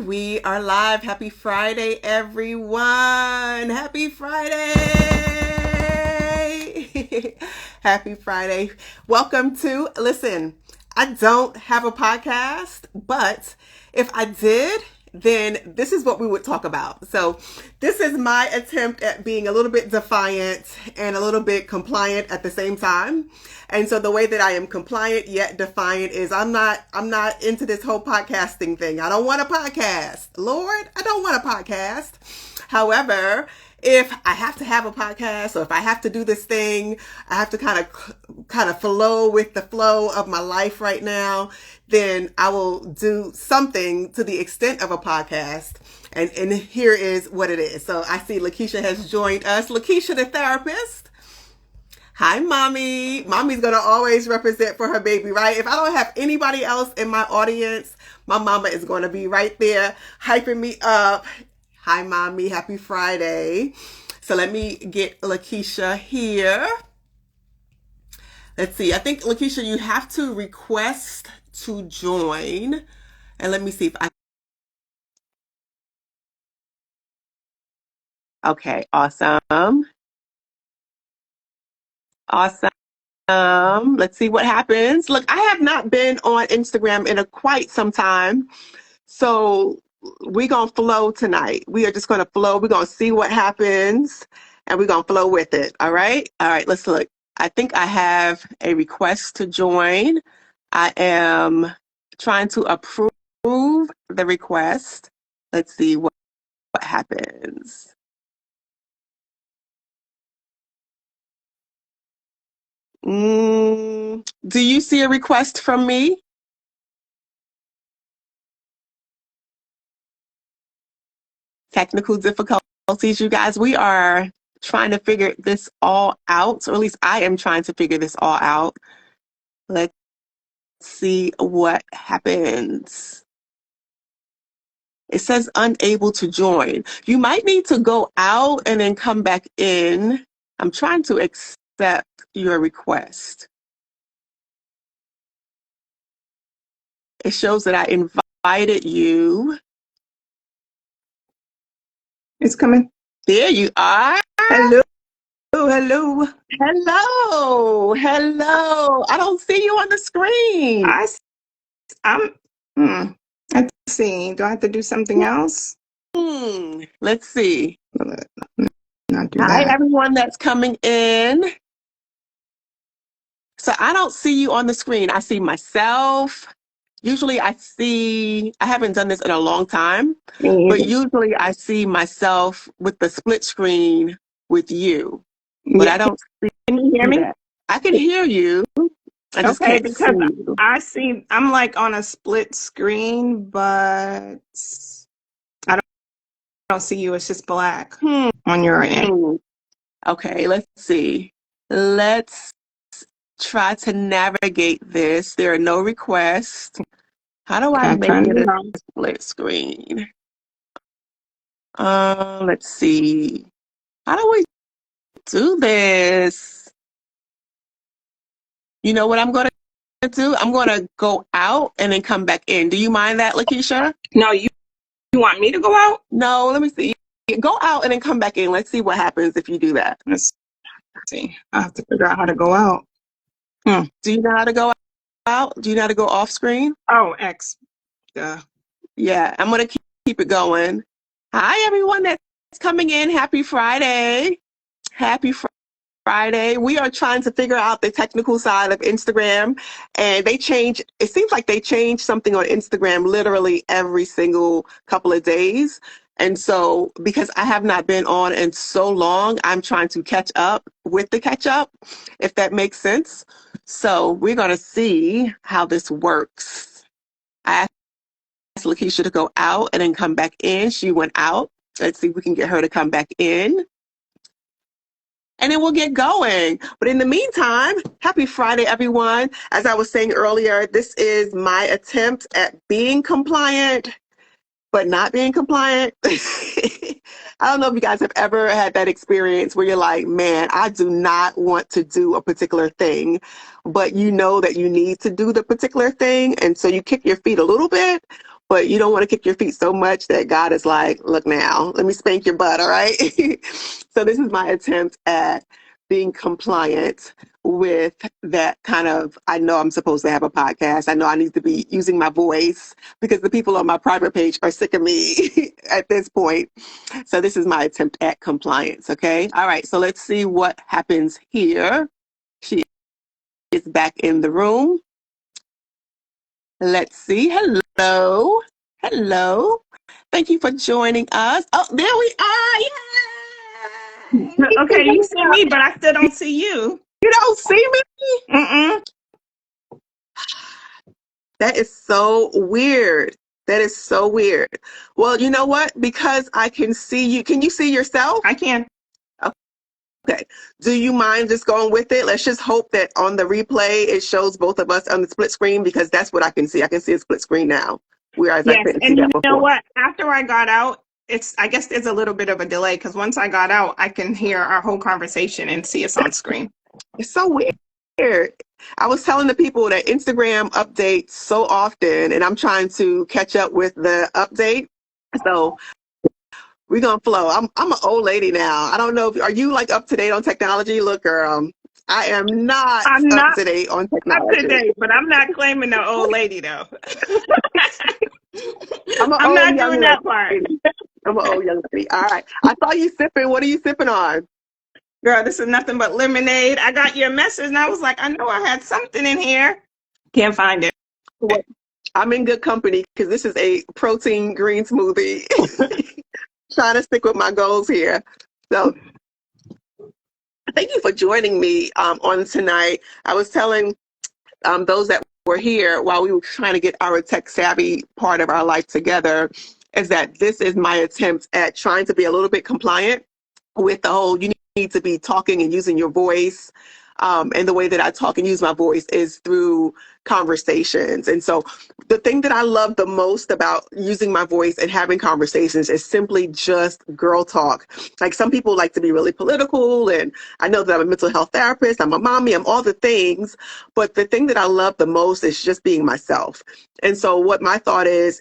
We are live. Happy Friday, everyone. Happy Friday. Happy Friday. Welcome to, listen, I don't have a podcast, but if I did, then this is what we would talk about. So this is my attempt at being a little bit defiant and a little bit compliant at the same time. And so the way that I am compliant yet defiant is I'm not into this whole podcasting thing. I don't want a podcast. Lord, I don't want a podcast. However, if I have to have a podcast or if I have to do this thing, I have to kind of flow with the flow of my life right now, then I will do something to the extent of a podcast. And here is what it is. So I see Lakeisha has joined us. Lakeisha, the therapist. Hi, mommy. Mommy's going to always represent for her baby, right? If I don't have anybody else in my audience, my mama is going to be right there hyping me up. Hi, mommy. Happy Friday. So let me get Lakeisha here. Let's see. I think, Lakeisha, you have to request to join. And let me see if I... Okay, awesome. Awesome. Let's see what happens. Look, I have not been on Instagram in quite some time. So we're going to flow tonight. We are just going to flow. We're going to see what happens and we're going to flow with it. All right. All right. Let's look. I think I have a request to join. I am trying to approve the request. Let's see what happens. Do you see a request from me? Technical difficulties, you guys. We are trying to figure this all out, or at least I am trying to figure this all out. Let's see what happens. It says unable to join. You might need to go out and then come back in. I'm trying to accept your request. It shows that I invited you. It's coming. There you are. Hello. Hello. Hello. I don't see you on the screen. I'm let's see. Do I have to do something else? Let's see. Not do Hi, that. everyone that's coming in. So I don't see you on the screen. I see myself. Usually I haven't done this in a long time, but usually I see myself with the split screen with you. But I don't see. Can you hear me? That. I can hear you. I just can't because see you. I'm like on a split screen, but I don't see you. It's just black on your end. Okay, let's see. Let's try to navigate this. There are no requests. How do I make it a split screen? Let's see. How do we do this? You know what I'm going to do? I'm going to go out and then come back in. Do you mind that, Lakeisha? No, you want me to go out? No, let me see. Go out and then come back in. Let's see what happens if you do that. Let's see. I have to figure out how to go out. Do you know how to go out? Do you know how to go off screen? Oh, X. Duh. Yeah, I'm going to keep it going. Hi, everyone that's coming in. Happy Friday. Happy Friday. We are trying to figure out the technical side of Instagram, and it seems like they change something on Instagram literally every single couple of days. And so because I have not been on in so long, I'm trying to catch up with the catch up, if that makes sense. So we're going to see how this works. I asked Lakeisha to go out and then come back in. She went out. Let's see if we can get her to come back in. And then we'll get going. But in the meantime, happy Friday, everyone. As I was saying earlier, this is my attempt at being compliant, but not being compliant. I don't know if you guys have ever had that experience where you're like, man, I do not want to do a particular thing, but you know that you need to do the particular thing. And so you kick your feet a little bit, but you don't want to kick your feet so much that God is like, look now, let me spank your butt, all right? So this is my attempt at being compliant with that kind of, I know I'm supposed to have a podcast. I know I need to be using my voice because the people on my private page are sick of me at this point. So this is my attempt at compliance, okay? All right, so let's see what happens here. She is back in the room. Let's see. Hello. Hello. Thank you for joining us. Oh, there we are. Yay! Okay, you see me, but I still don't see you. You don't see me? Mm-mm. That is so weird. That is so weird. Well, you know what? Because I can see you. Can you see yourself? I can. Okay. Do you mind just going with it? Let's just hope that on the replay it shows both of us on the split screen because that's what I can see. I can see a split screen now, whereas I Yes, couldn't see and you that know before. what? After I got out, I guess there's a little bit of a delay because once I got out, I can hear our whole conversation and see us on screen. It's so weird. I was telling the people that Instagram updates so often, and I'm trying to catch up with the update. So we're gonna flow. I'm an old lady now. I don't know if are you like up to date on technology? Look, girl, I am not I'm up not to date on up technology. to date, but I'm not claiming the old lady though. I'm an I'm old not young doing that part. lady. I'm an old young lady. All right. I saw you sipping. What are you sipping on? Girl, this is nothing but lemonade. I got your message and I was like, I know I had something in here. Can't find it. Well, I'm in good company because this is a protein green smoothie. Trying to stick with my goals here. So thank you for joining me on tonight. I was telling those that were here while we were trying to get our tech savvy part of our life together is that this is my attempt at trying to be a little bit compliant with the whole you need to be talking and using your voice. And the way that I talk and use my voice is through conversations. And so the thing that I love the most about using my voice and having conversations is simply just girl talk. Like some people like to be really political, and I know that I'm a mental health therapist, I'm a mommy, I'm all the things. But the thing that I love the most is just being myself. And so what my thought is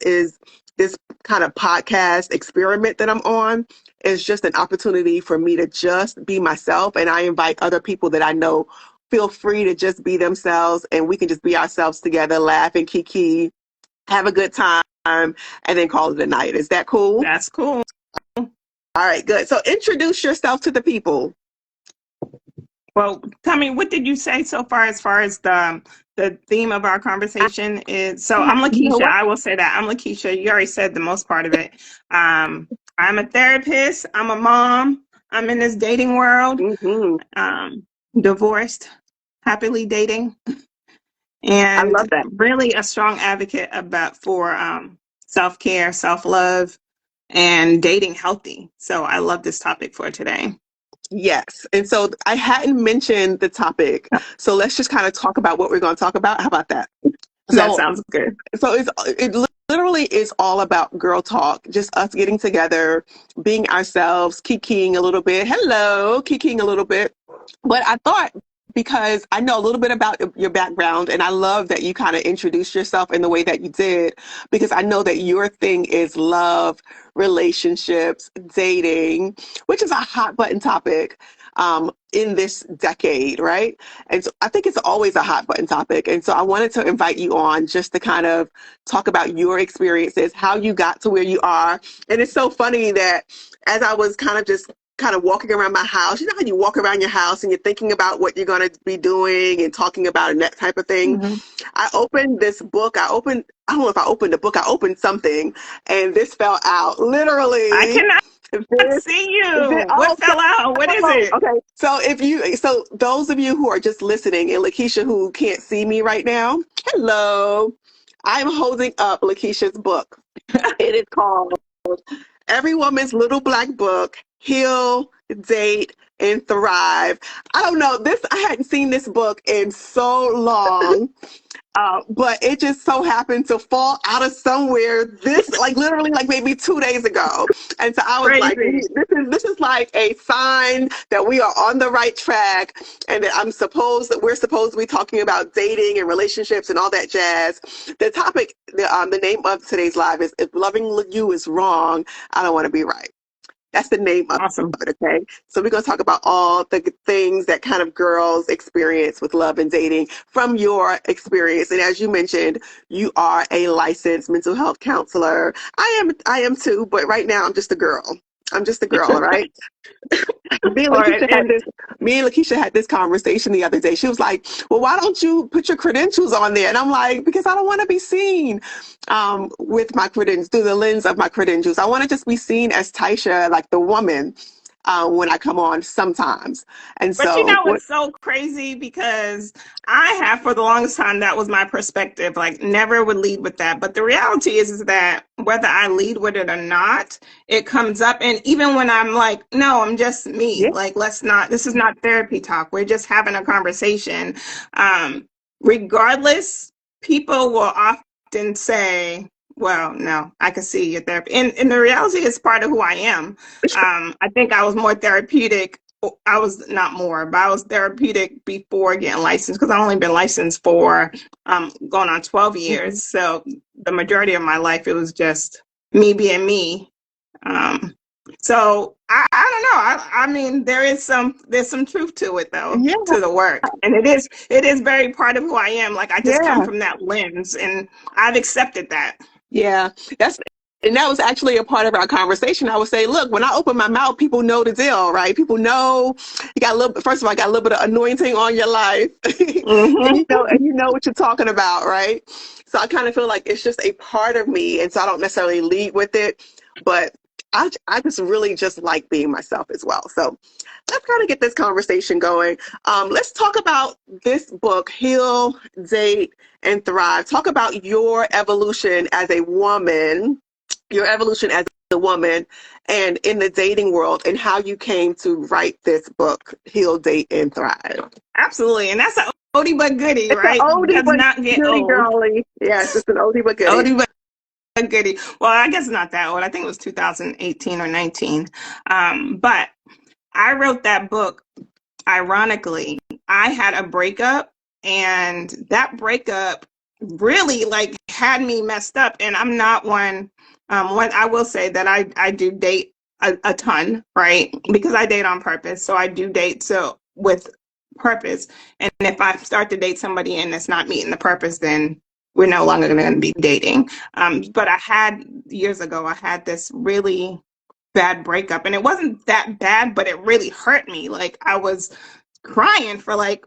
this kind of podcast experiment that I'm on is just an opportunity for me to just be myself. And I invite other people that I know feel free to just be themselves and we can just be ourselves together, laugh and kiki, have a good time, and then call it a night. Is that cool? That's cool. All right, good. So introduce yourself to the people. Well, tell me, what did you say so far as the theme of our conversation is? So I'm You know Lakeisha. what? I will say that. I'm Lakeisha. You already said the most part of it. I'm a therapist. I'm a mom. I'm in this dating world. Divorced, happily dating, I and love that. really a strong advocate for self-care, self-love, and dating healthy. So I love this topic for today. Yes. And so I hadn't mentioned the topic. So let's just kind of talk about what we're going to talk about. How about that? That So sounds good. So it literally is all about girl talk, just us getting together, being ourselves, kikiing a little bit. Hello, kikiing a little bit. But I thought because I know a little bit about your background and I love that you kind of introduced yourself in the way that you did because I know that your thing is love, relationships, dating, which is a hot button topic in this decade, right? And so I think it's always a hot button topic. And so I wanted to invite you on just to kind of talk about your experiences, how you got to where you are. And it's so funny that as I was kind of walking around my house, you know how you walk around your house and you're thinking about what you're going to be doing and talking about and that type of thing. Mm-hmm. I opened this book. I don't know if I opened a book. I opened something and this fell out. Literally. I cannot This, see you. What fell out? What is it? Okay. So those of you who are just listening and Lakeisha who can't see me right now, hello. I'm holding up Lakeisha's book. It is called Every Woman's Little Black Book, Heal, Date, and Thrive. I don't know. I hadn't seen this book in so long. But it just so happened to fall out of somewhere this, like literally, like maybe 2 days ago. And so I was like, Crazy. this is like a sign that we are on the right track, and that we're supposed to be talking about dating and relationships and all that jazz. The topic, the name of today's live is "If Loving You Is Wrong, I Don't Want to Be Right." That's the name of Awesome. it, okay? So we're going to talk about all the things that kind of girls experience with love and dating from your experience. And as you mentioned, you are a licensed mental health counselor. I am too, but right now I'm just a girl. I'm just a girl, all right? Me and Or Lakeisha had and this. Me and Lakeisha had this conversation the other day. She was like, "Well, why don't you put your credentials on there?" And I'm like, "Because I don't want to be seen with my credentials through the lens of my credentials. I want to just be seen as Taisha, like the woman, when I come on sometimes." And But you so, know, what? it's so crazy because I have for the longest time, that was my perspective, like never would lead with that. But the reality is that whether I lead with it or not, it comes up. And even when I'm like, no, I'm just me, Yeah, like, this is not therapy talk. We're just having a conversation. Um, Regardless, people will often say, well, no, I can see your therapy. And the reality is part of who I am. I think I was more therapeutic. I was not more, but I was therapeutic before getting licensed because I've only been licensed for going on 12 years. So the majority of my life, it was just me being me. Um, so I don't know. I mean, there's some truth to it though, yeah, to the work. And it is very part of who I am. Like I just come yeah. from that lens and I've accepted that. Yeah, that's and that was actually a part of our conversation. I would say, look, when I open my mouth, people know the deal, right? People know you got a little. First of all, I got a little bit of anointing on your life, and Hmm. you know what you're talking about, right? So I kind of feel like it's just a part of me, and so I don't necessarily lead with it, but I just really just like being myself as well. So let's kind of get this conversation going. Let's talk about this book, Heal, Date, and Thrive. Talk about your evolution as a woman, your evolution as a woman, and in the dating world, and how you came to write this book, Heal, Date, and Thrive. Absolutely. And that's an oldie but goodie, It's an right? oldie Does but not get goodie, old. girly. Yes, it's an oldie but goodie. Oldie but goodie. Well, I guess not that old. I think it was 2018 or 19. But I wrote that book, ironically. I had a breakup, and that breakup really like had me messed up. And I'm not one. What I will say that I do date a ton, right? Because I date on purpose. So I do date with purpose. And if I start to date somebody and it's not meeting the purpose, then we're no longer going to be dating. But years ago, I had this really bad breakup, and it wasn't that bad, but it really hurt me. Like I was crying for like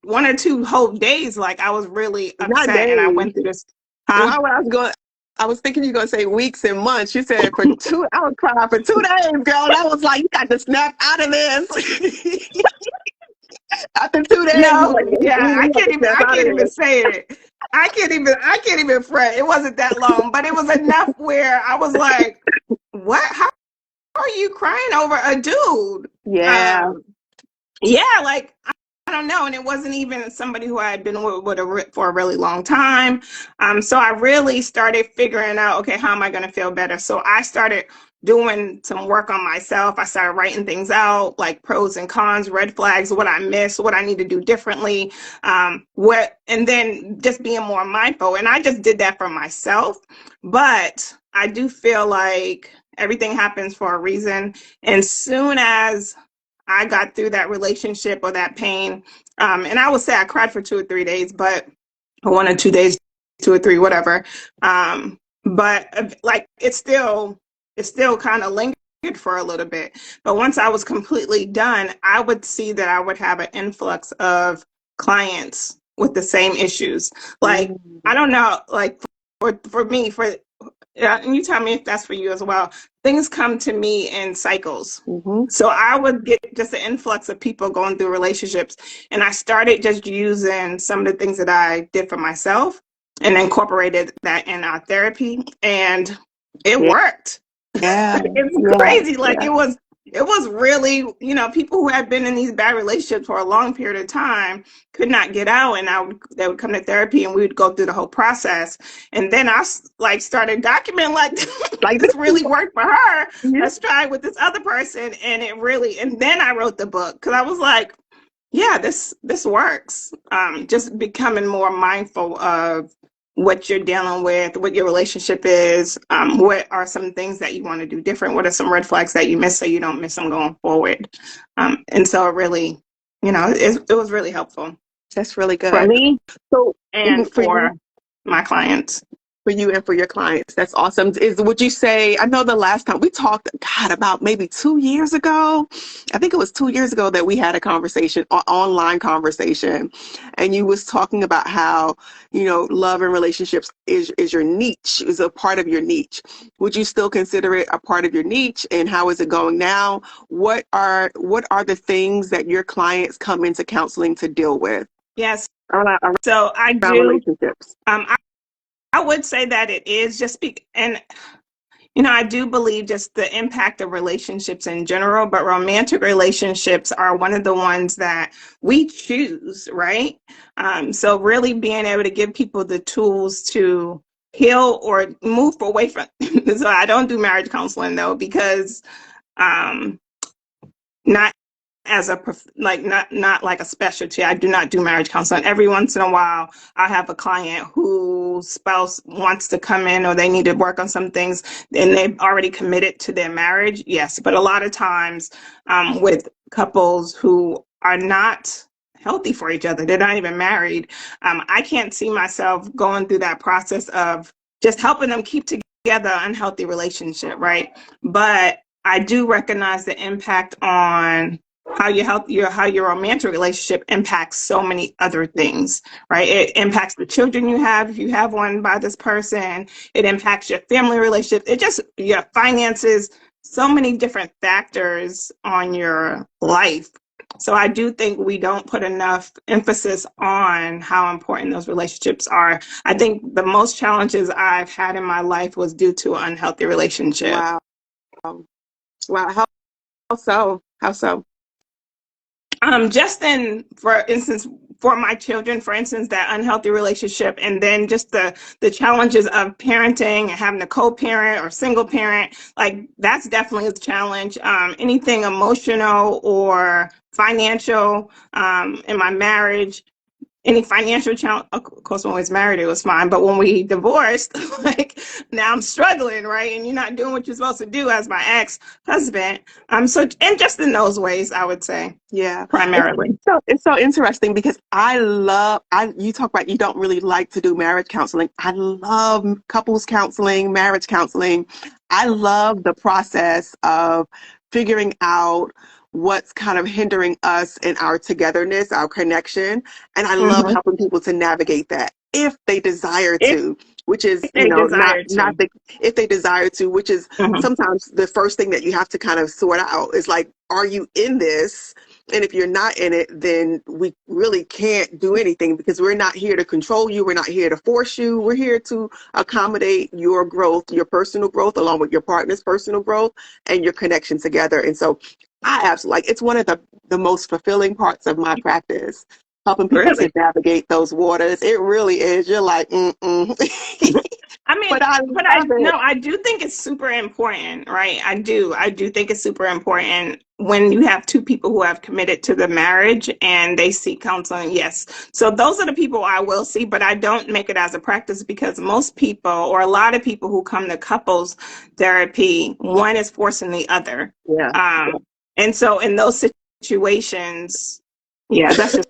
1 or 2 whole days. Like I was really Not upset, and I days. went through this. Well, Huh? I was thinking you're gonna say weeks and months. You said for two. I was crying for 2 days, girl. And I was like, you got to snap out of this. After 2 days, you're No, like, yeah, you have to snap I out of can't even this. say it. I can't even fret. It wasn't that long, but it was enough where I was like, what? How are you crying over a dude? Yeah. Um, yeah, like I don't know, and it wasn't even somebody who I had been for a really long time. So I really started figuring out, okay, how am I going to feel better? So I started doing some work on myself. I started writing things out, like pros and cons, red flags, what I missed, what I need to do differently, and then just being more mindful. And I just did that for myself, but I do feel like everything happens for a reason. And soon as I got through that relationship or that pain. And I would say I cried for 2 or 3 days, but 1 or 2 days, 2 or 3, whatever. But like it still kind of lingered for a little bit. But once I was completely done, I would see that I would have an influx of clients with the same issues. Like, I Mm. don't know, like for me, and you tell me if that's for you as well. Things come to me in cycles. Mm-hmm. So I would get just an influx of people going through relationships. And I started just using some of the things that I did for myself and incorporated that in our therapy. And it Yeah. worked. Yeah. It's Yeah. crazy. Like Yeah. it was really, people who had been in these bad relationships for a long period of time could not get out, and they would come to therapy, and we would go through the whole process. And then I like started documenting like this really worked for her. Yeah. Let's try it with this other person, and and then I wrote the book because I was like, yeah, this works. Just becoming more mindful of what you're dealing with, what your relationship is, what are some things that you want to do different, what are some red flags that you miss so you don't miss them going forward. And so it really, it was really helpful That's really for good. me So and for you, for my clients. for you and for your clients. That's awesome. Would you say, I know the last time we talked, God, about maybe 2 years ago, I think it was 2 years ago that we had a conversation, online conversation, and you was talking about how, love and relationships is your niche, is a part of your niche. Would you still consider it a part of your niche, and how is it going now? What are the things that your clients come into counseling to deal with Yes. around, So I around do, relationships? I would say that it is and I do believe just the impact of relationships in general, but romantic relationships are one of the ones that we choose, right? So really being able to give people the tools to heal or move away from. So I don't do marriage counseling though, because um, not as a like not like a specialty. I do not do marriage counseling. Every once in a while I have a client whose spouse wants to come in, or they need to work on some things and they've already committed to their marriage, yes. But a lot of times with couples who are not healthy for each other, they're not even married, I can't see myself going through that process of just helping them keep together an unhealthy relationship, right? But I do recognize the impact on how your romantic relationship impacts so many other things, right? It impacts the children you have if you have one by this person. It impacts your family relationship. It just your finances, so many different factors on your life. So I do think we don't put enough emphasis on how important those relationships are. I think the most challenges I've had in my life was due to an unhealthy relationship. Wow. Wow. How so? How so? Just for instance, for my children, for instance, that unhealthy relationship, and then just the challenges of parenting and having a co-parent or single parent, like that's definitely a challenge. Anything emotional or financial in my marriage, any financial challenge. Of course, when we was married, it was fine, but when we divorced, like now I'm struggling, right? And you're not doing what you're supposed to do as my ex-husband. So, and just in those ways, I would say, Yeah. primarily. It's so interesting because you talk about you don't really like to do marriage counseling. I love couples counseling, marriage counseling. I love the process of figuring out what's kind of hindering us in our togetherness, our connection. And I love Mhm. helping people to navigate that if they desire If to, which is, they not desire not to. the if they desire to, which is Mhm. sometimes the first thing that you have to kind of sort out is like, are you in this? And if you're not in it, then we really can't do anything because we're not here to control you. We're not here to force you. We're here to accommodate your growth, your personal growth, along with your partner's personal growth and your connection together. And so I absolutely like it's one of the most fulfilling parts of my practice, helping people to Really. navigate those waters. It really is. You're like, mm-mm. I mean, But I but love it. I do think it's super important, right? I do think it's super important when you have two people who have committed to the marriage and they seek counseling. Yes. So those are the people I will see, but I don't make it as a practice because most people, or a lot of people who come to couples therapy, one is forcing the other. Yeah. Um, and so in those situations, yeah, that's just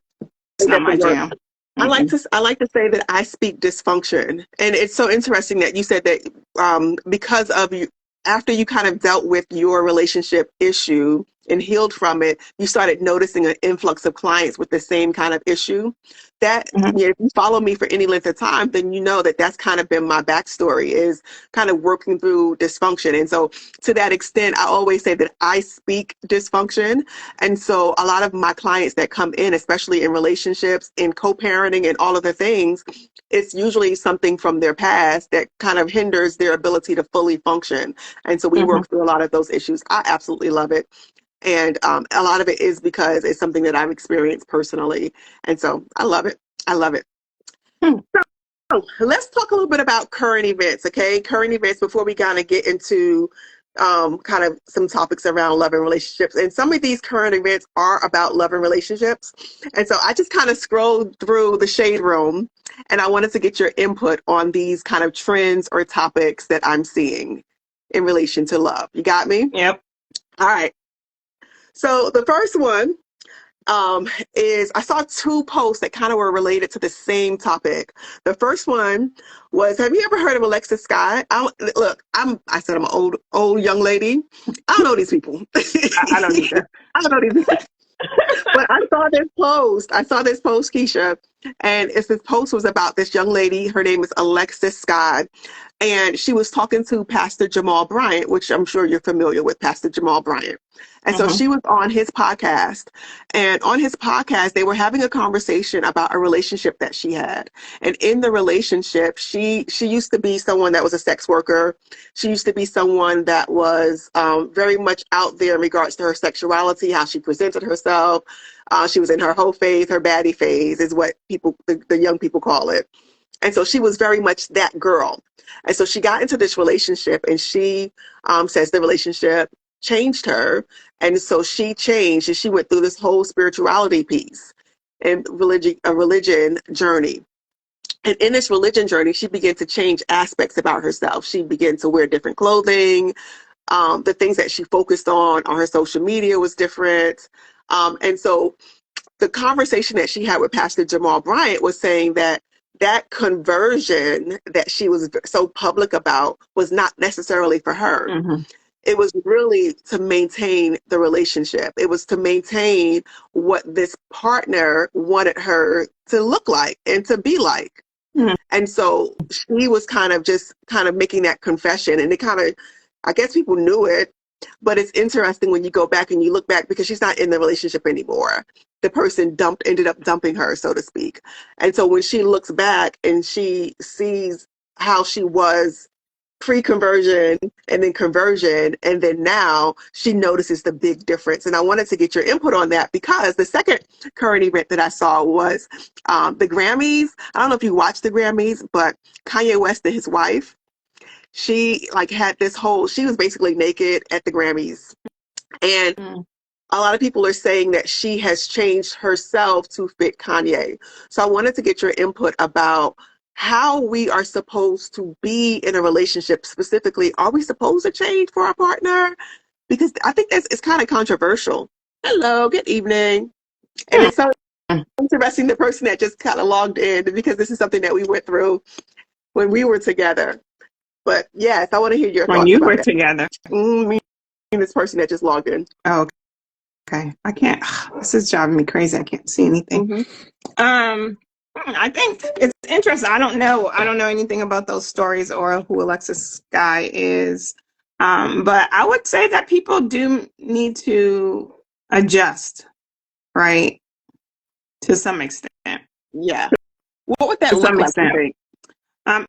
It not my doesn't work. jam. I like Mm-mm. to say that I speak dysfunction, and it's so interesting that you said that because of you after you kind of dealt with your relationship issue and healed from it, you started noticing an influx of clients with the same kind of issue. That Mhm. if you follow me for any length of time, then you know that that's kind of been my backstory is kind of working through dysfunction. And so to that extent, I always say that I speak dysfunction. And so a lot of my clients that come in, especially in relationships, in co-parenting and all of the things, it's usually something from their past that kind of hinders their ability to fully function. And so we Mhm. work through a lot of those issues. I absolutely love it. And a lot of it is because it's something that I've experienced personally. And so I love it. I love it. Hmm. So let's talk a little bit about current events, okay? Current events before we kind of get into kind of some topics around love and relationships. And some of these current events are about love and relationships. And so I just kind of scrolled through the shade room and I wanted to get your input on these kind of trends or topics that I'm seeing in relation to love. You got me? Yep. All right. So the first one is I saw two posts that kind of were related to the same topic. The first one was, have you ever heard of Alexa Scott? I said I'm an old young lady. I don't know these people. I don't either. I don't know these people. But I saw this post. Keisha, and this post was about this young lady. Her name is Alexis Scott, and she was talking to Pastor Jamal Bryant, which I'm sure you're familiar with, Pastor Jamal Bryant. And so she was on his podcast, and on his podcast, they were having a conversation about a relationship that she had. And in the relationship, she used to be someone that was a sex worker. She used to be someone that was very much out there in regards to her sexuality, how she presented herself. She was in her whole phase, her baddie phase is what the young people call it. And so she was very much that girl. And so she got into this relationship, and she says the relationship changed her. And so she changed, and she went through this whole spirituality piece and a religion journey. And in this religion journey, she began to change aspects about herself. She began to wear different clothing. The things that she focused on her social media was different. And so the conversation that she had with Pastor Jamal Bryant was saying that conversion that she was so public about was not necessarily for her. Mm-hmm. It was really to maintain the relationship. It was to maintain what this partner wanted her to look like and to be like. Mm-hmm. And so she was kind of making that confession, and I guess people knew it, but it's interesting when you go back and you look back, because she's not in the relationship anymore. The person ended up dumping her, so to speak. And so when she looks back and she sees how she was pre-conversion and then conversion, and then now she notices the big difference. And I wanted to get your input on that, because the second current event that I saw was the Grammys. I don't know if you watched the Grammys, but Kanye West and his wife, she she was basically naked at the Grammys. And a lot of people are saying that she has changed herself to fit Kanye. So I wanted to get your input about how we are supposed to be in a relationship. Specifically, are we supposed to change for our partner? Because I think it's kind of controversial. Hello, good evening. And it's so interesting, the person that just kind of logged in, because this is something that we went through when we were together. But yes, I want to hear your thoughts. When you were together. This person that just logged in. Oh, okay. I can't. This is driving me crazy. I can't see anything. I think it's interesting. I don't know anything about those stories or who Alexis Sky is. But I would say that people do need to adjust, right? To some extent. Yeah. What would that look like, you think?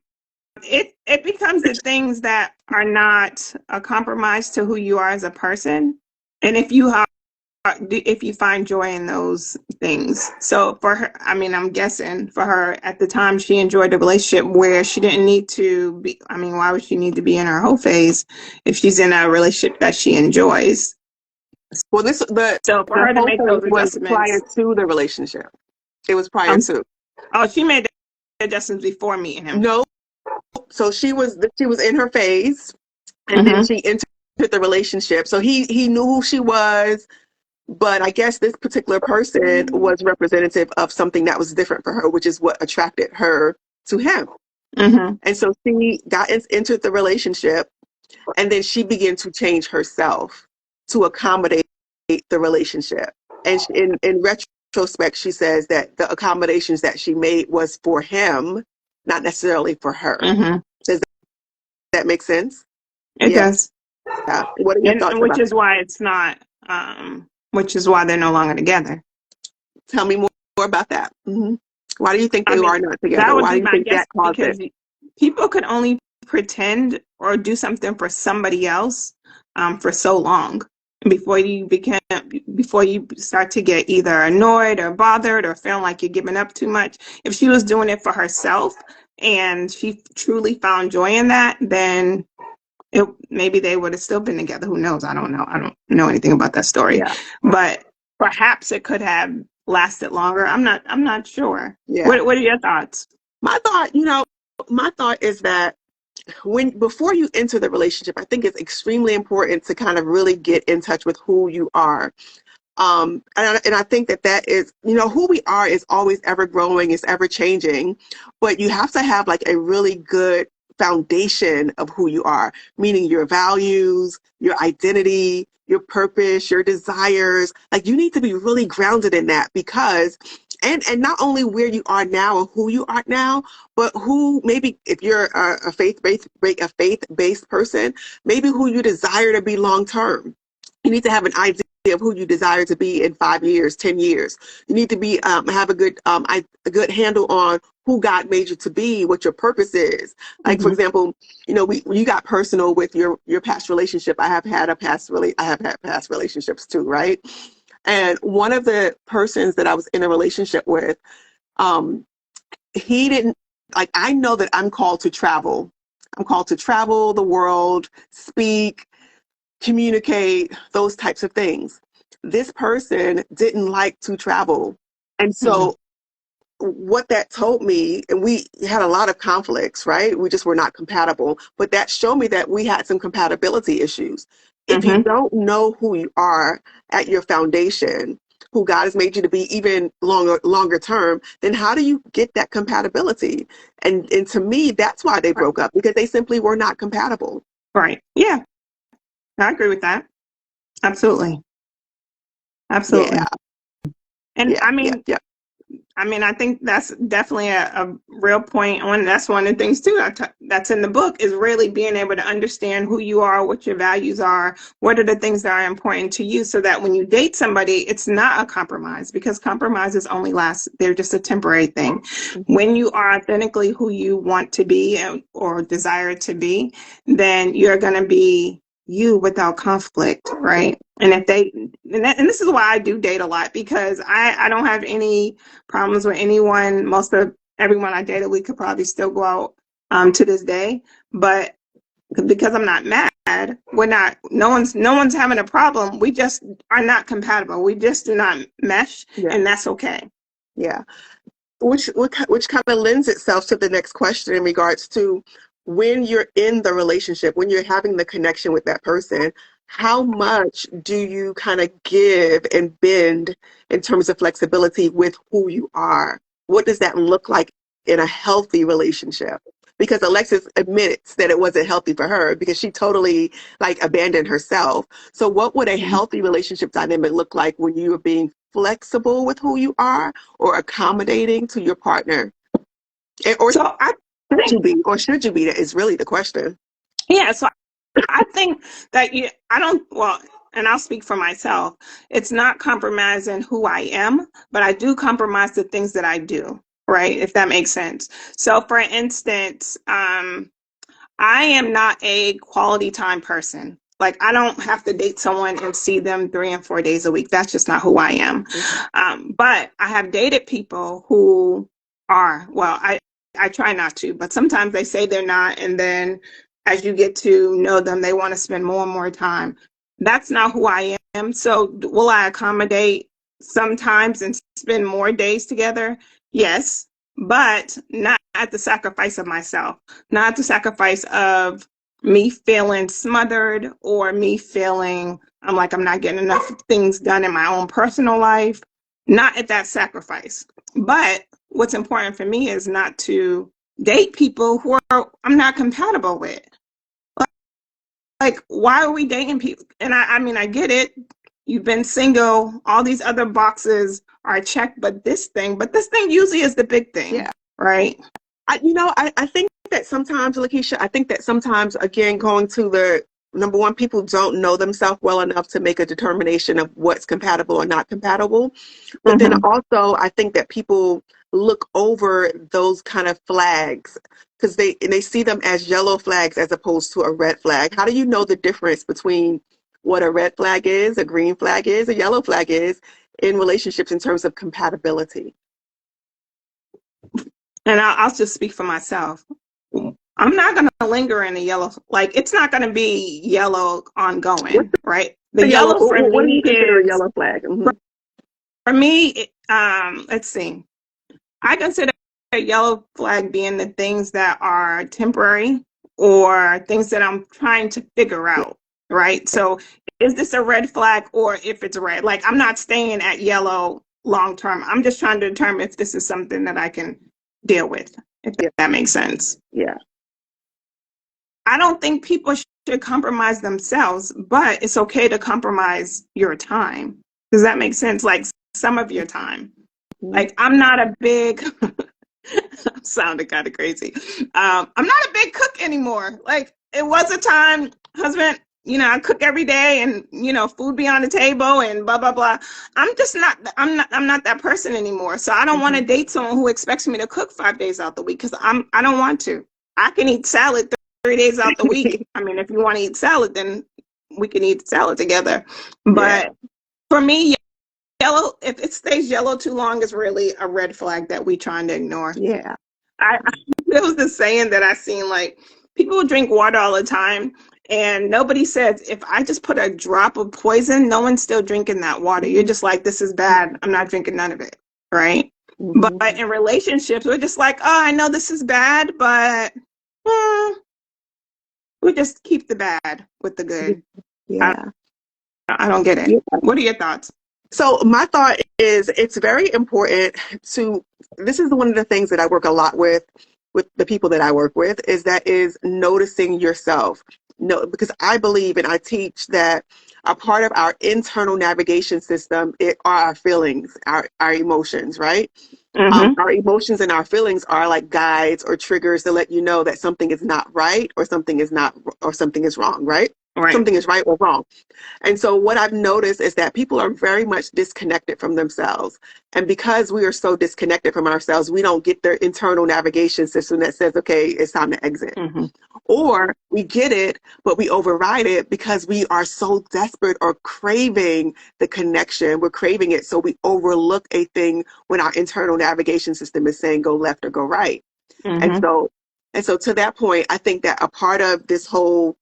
It becomes the things that are not a compromise to who you are as a person. And if you find joy in those things. So for her, I'm guessing for her at the time, she enjoyed a relationship where she didn't need to be. Why would she need to be in her whole phase if she's in a relationship that she enjoys? Well, so for her to make those adjustments prior to the relationship. It was prior to. Oh, she made the adjustments before meeting him. No. So she was in her phase, and then she entered the relationship. So he knew who she was. But I guess this particular person was representative of something that was different for her, which is what attracted her to him. And so she entered the relationship, and then she began to change herself to accommodate the relationship. And in retrospect, she says that the accommodations that she made was for him, not necessarily for her. Does that make sense? It does. Yeah. What are your thoughts? Which is why it's not. Which is why they're no longer together. Tell me more about that. Why do you think they are not together? Why do you think that caused it? People could only pretend or do something for somebody else for so long. before you start to get either annoyed or bothered or feeling like you're giving up too much. If she was doing it for herself and she truly found joy in that, then maybe they would have still been together. Who knows? I don't know. I don't know anything about that story. Yeah. But perhaps it could have lasted longer. I'm not sure. Yeah. What are your thoughts? My thought is that before you enter the relationship, I think it's extremely important to kind of really get in touch with who you are. And I think that is, who we are is always ever growing, is ever changing, but you have to have like a really good foundation of who you are, meaning your values, your identity, your purpose, your desires. Like you need to be really grounded in that because and not only where you are now and who you are now, but who maybe if you're a faith-based person, maybe who you desire to be long term. You need to have an idea of who you desire to be in 5 years, 10 years. You need to be have a good handle on who God made you to be, what your purpose is. Like for example, you got personal with your past relationship. I have had past relationships too, right? And one of the persons that I was in a relationship with, he didn't like. I know that I'm called to travel. I'm called to travel the world, speak, communicate, those types of things. This person didn't like to travel. And so what that told me, and we had a lot of conflicts, right? We just were not compatible, but that showed me that we had some compatibility issues. If you don't know who you are at your foundation, who God has made you to be even longer term, then how do you get that compatibility? And to me, that's why they broke up, because they simply were not compatible. Right. Yeah. I agree with that. Absolutely. Absolutely. Yeah. And Yeah, I think that's definitely a real point. That's one of the things too that's in the book is really being able to understand who you are, what your values are, what are the things that are important to you, so that when you date somebody, it's not a compromise, because compromises only last, they're just a temporary thing. When you are authentically who you want to be or desire to be, then you're going to be you without conflict, right? And this is why I do date a lot, because I don't have any problems with anyone. Most of everyone I dated, we could probably still go out to this day, but because I'm not mad, no one's having a problem. We just are not compatible. We just do not mesh, and that's okay. Yeah. Which kind of lends itself to the next question in regards to when you're in the relationship, when you're having the connection with that person, how much do you kind of give and bend in terms of flexibility with who you are? What does that look like in a healthy relationship? Because Alexis admits that it wasn't healthy for her because she totally like abandoned herself. So what would a healthy relationship dynamic look like when you are being flexible with who you are or accommodating to your partner? Should you be? That is really the question. Yeah, so I think that and I'll speak for myself, it's not compromising who I am, but I do compromise the things that I do, right? If that makes sense. So for instance, I am not a quality time person. Like I don't have to date someone and see them 3 and 4 days a week. That's just not who I am. But I have dated people who are, I try not to, but sometimes they say they're not. And then as you get to know them, they want to spend more and more time. That's not who I am. So will I accommodate sometimes and spend more days together? Yes, but not at the sacrifice of myself, not at the sacrifice of me feeling smothered or me feeling I'm not getting enough things done in my own personal life, not at that sacrifice. But what's important for me is not to date people who I'm not compatible with. Like, why are we dating people? And I get it. You've been single, all these other boxes are checked, but this thing usually is the big thing, right? I think that sometimes, Lakeisha, again, going to the number one, people don't know themselves well enough to make a determination of what's compatible or not compatible. But then also, I think that people look over those kind of flags because they see them as yellow flags as opposed to a red flag. How do you know the difference between what a red flag is, a green flag is, a yellow flag is in relationships in terms of compatibility. And I'll just speak for myself. I'm not going to linger in the yellow. Like, it's not going to be yellow ongoing, right? The yellow for what do me you consider a is, yellow flag? Mm-hmm. for me, let's see. I consider a yellow flag being the things that are temporary or things that I'm trying to figure out, right? So is this a red flag, or if it's red? Like, I'm not staying at yellow long term. I'm just trying to determine if this is something that I can deal with, if that makes sense. Yeah. I don't think people should compromise themselves, but it's okay to compromise your time. Does that make sense? Like, some of your time. Like, I'm not a big, sounded kind of crazy. I'm not a big cook anymore. Like, it was a time, husband, I cook every day and, food be on the table and blah, blah, blah. I'm not that person anymore. So I don't want to date someone who expects me to cook 5 days out the week, because I don't want to. I can eat salad 3 days out the week. I mean, if you want to eat salad, then we can eat salad together. But for me, yellow, if it stays yellow too long, is really a red flag that we trying to ignore. Yeah. There was this saying that I seen, like, people drink water all the time, and nobody says, if I just put a drop of poison, no one's still drinking that water. You're just like, this is bad. I'm not drinking none of it, right? Mm-hmm. But in relationships, we're just like, oh, I know this is bad, but we just keep the bad with the good. Yeah. I don't get it. Yeah. What are your thoughts? So my thought is, it's very important this is one of the things that I work a lot with the people that I work with, is noticing yourself. No, because I believe and I teach that a part of our internal navigation system are our feelings, our emotions, right? Mm-hmm. Our emotions and our feelings are like guides or triggers to let you know that something is not right, or something is wrong, right? Something is right or wrong. And so what I've noticed is that people are very much disconnected from themselves. And because we are so disconnected from ourselves, we don't get their internal navigation system that says, okay, it's time to exit. Mm-hmm. Or we get it, but we override it because we are so desperate or craving the connection. We're craving it. So we overlook a thing when our internal navigation system is saying go left or go right. Mm-hmm. And so to that point, I think that a part of this whole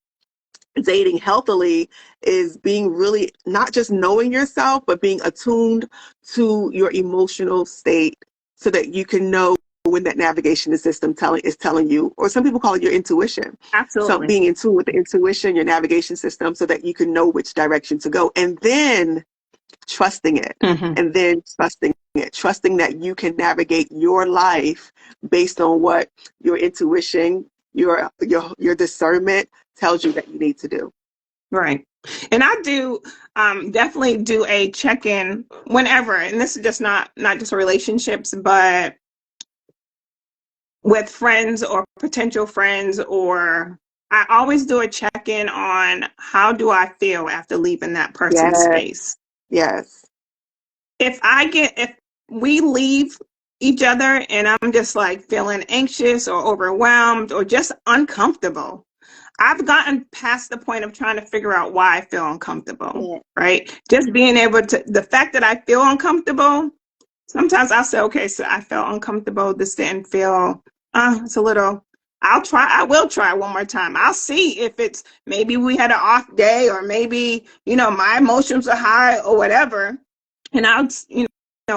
dating healthily is being really not just knowing yourself, but being attuned to your emotional state so that you can know when that navigation system is telling you, or some people call it your intuition. Absolutely. So being in tune with the intuition, your navigation system, so that you can know which direction to go, and then trusting it, and then trusting that you can navigate your life based on what your intuition, your discernment tells you that you need to do. Right. And I do definitely do a check-in whenever, and this is just not just relationships, but with friends or potential friends, or I always do a check-in on how do I feel after leaving that person's space. Yes. If we leave each other and I'm just like feeling anxious or overwhelmed or just uncomfortable, I've gotten past the point of trying to figure out why I feel uncomfortable, right? Just being able to, the fact that I feel uncomfortable, sometimes I'll say, okay, so I felt uncomfortable. This didn't feel, it's a little, I will try one more time. I'll see if it's, maybe we had an off day, or maybe, my emotions are high or whatever. And I'll,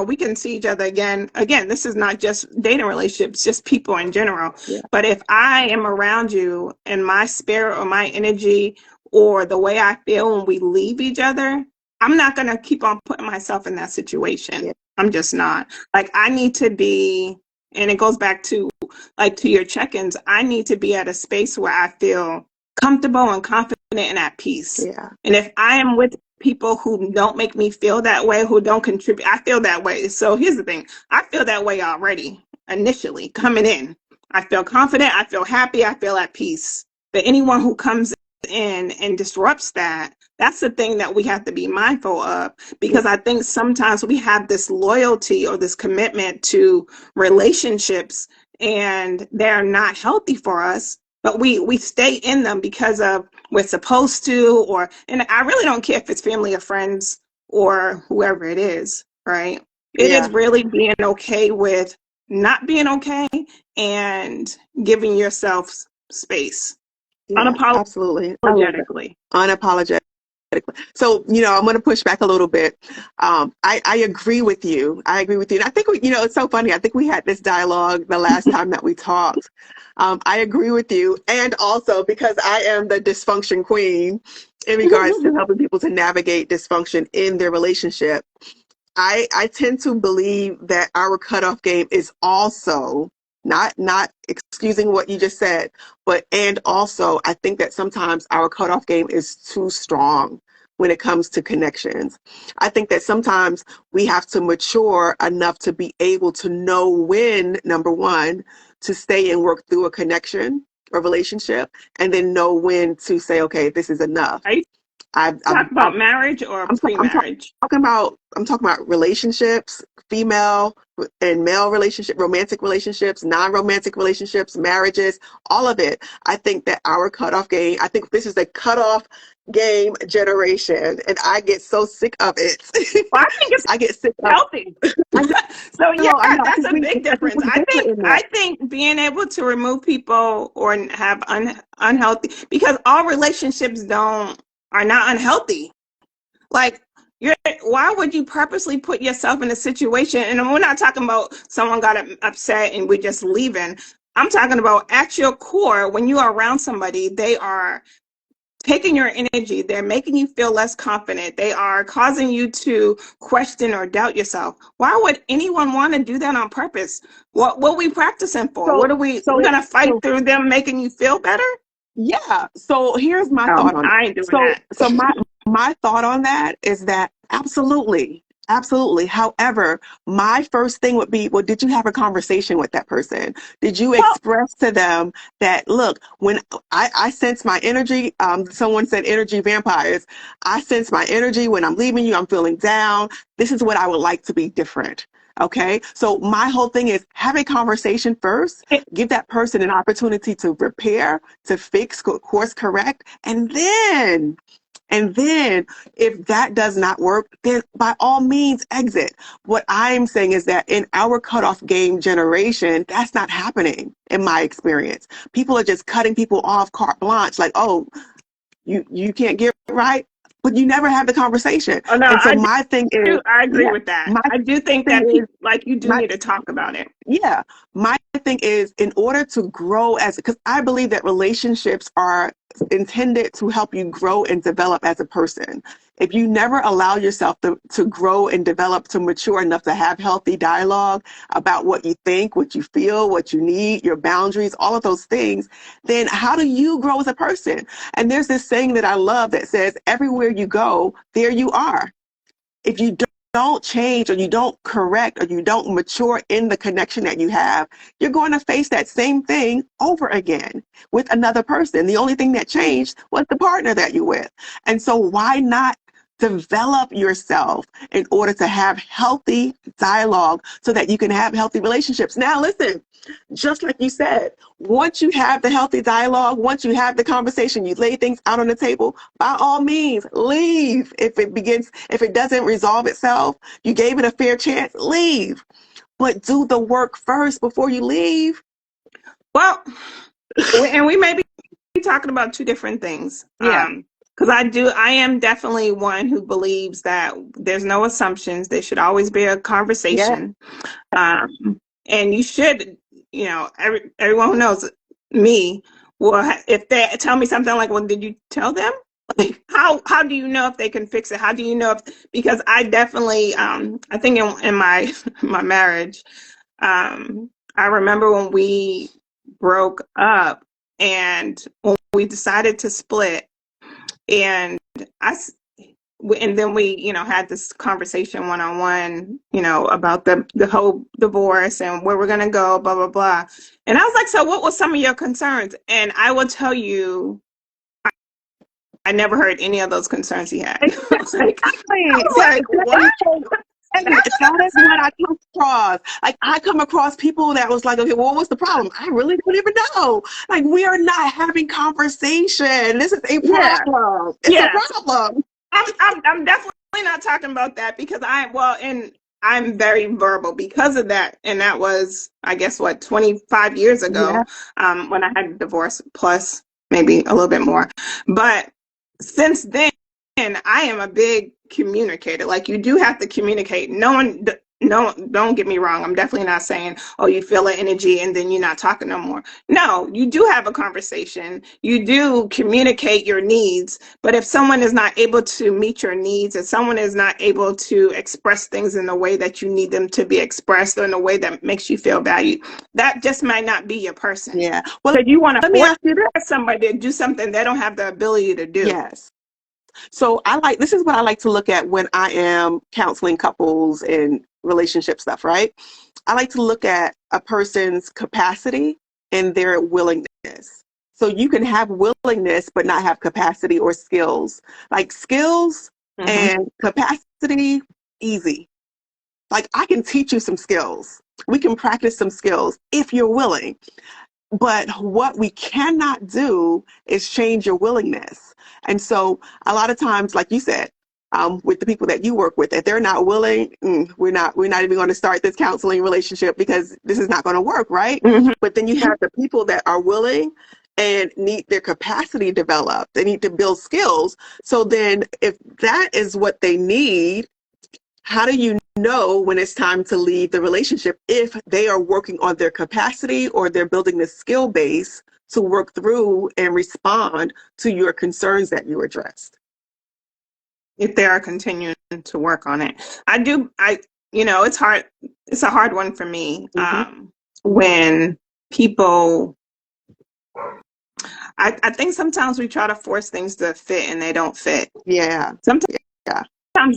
we can see each other again. Again, this is not just dating relationships, just people in general. Yeah. But if I am around you and my spirit or my energy or the way I feel when we leave each other, I'm not going to keep on putting myself in that situation. Yeah. I'm just not. Like, I need to be, and it goes back to, like, to your check-ins, I need to be at a space where I feel comfortable and confident and at peace. Yeah. And if I am with people who don't make me feel that way, who don't contribute, I feel that way. So here's the thing. I feel that way already, initially, coming in. I feel confident, I feel happy, I feel at peace. But anyone who comes in and disrupts that, that's the thing that we have to be mindful of, because I think sometimes we have this loyalty or this commitment to relationships and they're not healthy for us. but we stay in them because of we're supposed to, or, and I really don't care if it's family or friends or whoever it is, right? It is Yeah. really being okay with not being okay and giving yourself space Yeah, absolutely. I love that. unapologetically. Unapologetic. So, I'm going to push back a little bit. I agree with you. I agree with you. And I think, it's so funny. I think we had this dialogue the last time that we talked. I agree with you. And also because I am the dysfunction queen in regards to helping people to navigate dysfunction in their relationship. I tend to believe that our cutoff game is also not excusing what you just said, but and also I think that sometimes our cutoff game is too strong when it comes to connections. I think that sometimes we have to mature enough to be able to know when, number one, to stay and work through a connection or relationship, and then know when to say, okay, this is enough. Are you I've talking about marriage or pre-marriage? I'm talking about relationships, female and male relationship, romantic relationships, non-romantic relationships, marriages, all of it. I think that our cutoff game, I think this is a cutoff game generation, and I get so sick of it. Well, I think it's I get sick of healthy. So yeah, I know, that's a big difference. we're different in I that. think being able to remove people or have unhealthy, because all relationships are not unhealthy. Like, why would you purposely put yourself in a situation? And we're not talking about someone got upset and we're just leaving. I'm talking about at your core, when you are around somebody, they are taking your energy, they're making you feel less confident, they are causing you to question or doubt yourself. Why would anyone want to do that on purpose? What are we practicing for? So, We're gonna fight so through them making you feel better? yeah. So here's my No, thought on it. I ain't doing So that. so my thought on that is that absolutely, absolutely. However, my first thing would be, well, did you have a conversation with that person? Did you Well, express to them that, look, when I sense my energy, someone said energy vampires. I sense my energy when I'm leaving you, I'm feeling down. This is what I would like to be different. Okay. So my whole thing is have a conversation first, give that person an opportunity to repair, to fix, course correct, and then if that does not work, then by all means exit. What I'm saying is that in our cutoff game generation, that's not happening in my experience. People are just cutting people off carte blanche, like, oh, you can't get right, but you never have the conversation. oh no, And so my thing is, I agree yeah, with that. my I do think thing that is, people, like, you do my need to talk about it. yeah, my thing is in order to grow because I believe that relationships are intended to help you grow and develop as a person. If you never allow yourself to grow and develop to mature enough to have healthy dialogue about what you think, what you feel, what you need, your boundaries, all of those things, then how do you grow as a person? And there's this saying that I love that says, everywhere you go, there you are. If you don't change or you don't correct or you don't mature in the connection that you have, you're going to face that same thing over again with another person. The only thing that changed was the partner that you're with. And so why not develop yourself in order to have healthy dialogue so that you can have healthy relationships? Now, listen, just like you said, once you have the healthy dialogue, once you have the conversation, you lay things out on the table, by all means, leave. If it doesn't resolve itself, you gave it a fair chance, leave. But do the work first before you leave. Well, and we may be talking about two different things. Yeah. Because I am definitely one who believes that there's no assumptions. There should always be a Yeah. conversation. And you should, everyone who knows me will, if they tell me something like, well, did you tell them? Like, how do you know if they can fix it? How do you know because I definitely, I think in my, my marriage, I remember when we broke up and when we decided to split, and and then we, had this conversation one-on-one, about the whole divorce and where we're gonna go, blah blah blah. And I was like, so what was some of your concerns? And I will tell you, I never heard any of those concerns he had. I was like, what? And that is what I come across. Like, I come across people that was like, okay, well, what's the problem? I really don't even know. Like, we are not having conversation. This is a Yeah. problem. It's a Yeah. problem. I'm definitely not talking about that because and I'm very verbal because of that. And that was, I guess, what, 25 years Yeah. ago, when I had a divorce, plus maybe a little bit more. But since then, I am a big communicator. Like, you do have to communicate. No, don't get me wrong. I'm definitely not saying, oh, you feel an energy and then you're not talking no more. No, you do have a conversation. You do communicate your needs. But if someone is not able to meet your needs, if someone is not able to express things in the way that you need them to be expressed or in a way that makes you feel valued, that just might not be your person. Yeah. Well, So you want let to me force ask you this. somebody to do something they don't have the ability to do. Yes. So this is what I like to look at when I am counseling couples and relationship stuff, right? I like to look at a person's capacity and their willingness. So you can have willingness, but not have capacity or skills. Like, skills and capacity, easy. Like, I can teach you some skills. We can practice some skills if you're willing. But what we cannot do is change your willingness. And so a lot of times, like you said, with the people that you work with, if they're not willing, we're not even going to start this counseling relationship because this is not going to work, right? Mm-hmm. But then you have the people that are willing and need their capacity developed. They need to build skills. So then if that is what they need, how do you know when it's time to leave the relationship if they are working on their capacity or they're building the skill base to work through and respond to your concerns that you addressed? If they are continuing to work on it. It's hard. It's a hard one for me. When people, I think sometimes we try to force things to fit and they don't fit. Yeah. Sometimes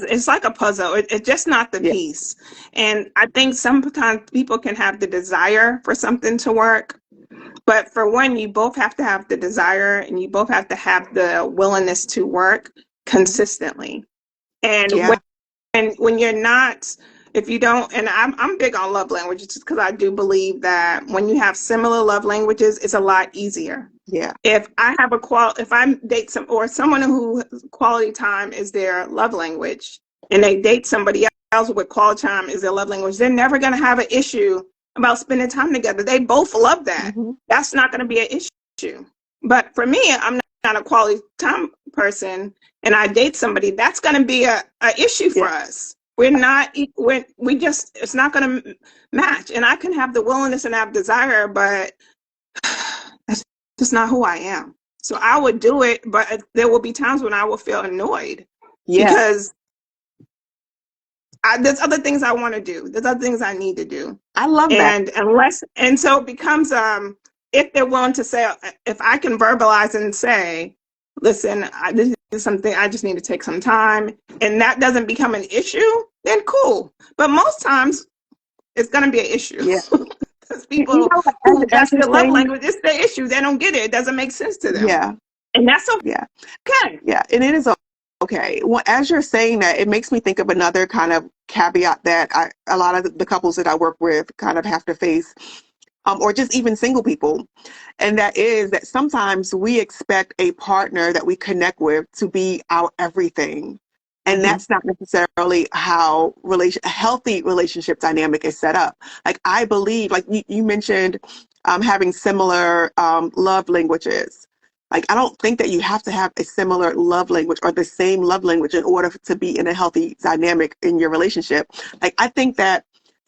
it's like a puzzle. It's just not the piece. And I think sometimes people can have the desire for something to work. But for one, you both have to have the desire and you both have to have the willingness to work consistently. And when you're not, if you don't, and I'm big on love languages just because I do believe that when you have similar love languages, it's a lot easier. Yeah. If I date someone who quality time is their love language, and they date somebody else with quality time is their love language, they're never going to have an issue about spending time together. They both love that. That's not going to be an issue. But for me, I'm not a quality time person, and I date somebody, that's going to be a issue for us. We're not, it's not going to match. And I can have the willingness and have desire, but that's just not who I am. So I would do it, but there will be times when I will feel annoyed because there's other things I want to do. There's other things I need to do. I love that. And so it becomes, if they're willing to say, if I can verbalize and say, listen, this is something I just need to take some time, and that doesn't become an issue, then cool. But most times it's going to be an issue. Because people who that's their love language, it's their issue. They don't get it. It doesn't make sense to them. Yeah. And that's okay. Yeah. And it is okay. Well, as you're saying that, it makes me think of another kind of caveat that a lot of the couples that I work with kind of have to face, or just even single people. And that is that sometimes we expect a partner that we connect with to be our everything. And that's not necessarily how a healthy relationship dynamic is set up. Like, I believe, like you mentioned, having similar love languages. Like, I don't think that you have to have a similar love language or the same love language in order to be in a healthy dynamic in your relationship. Like, I think that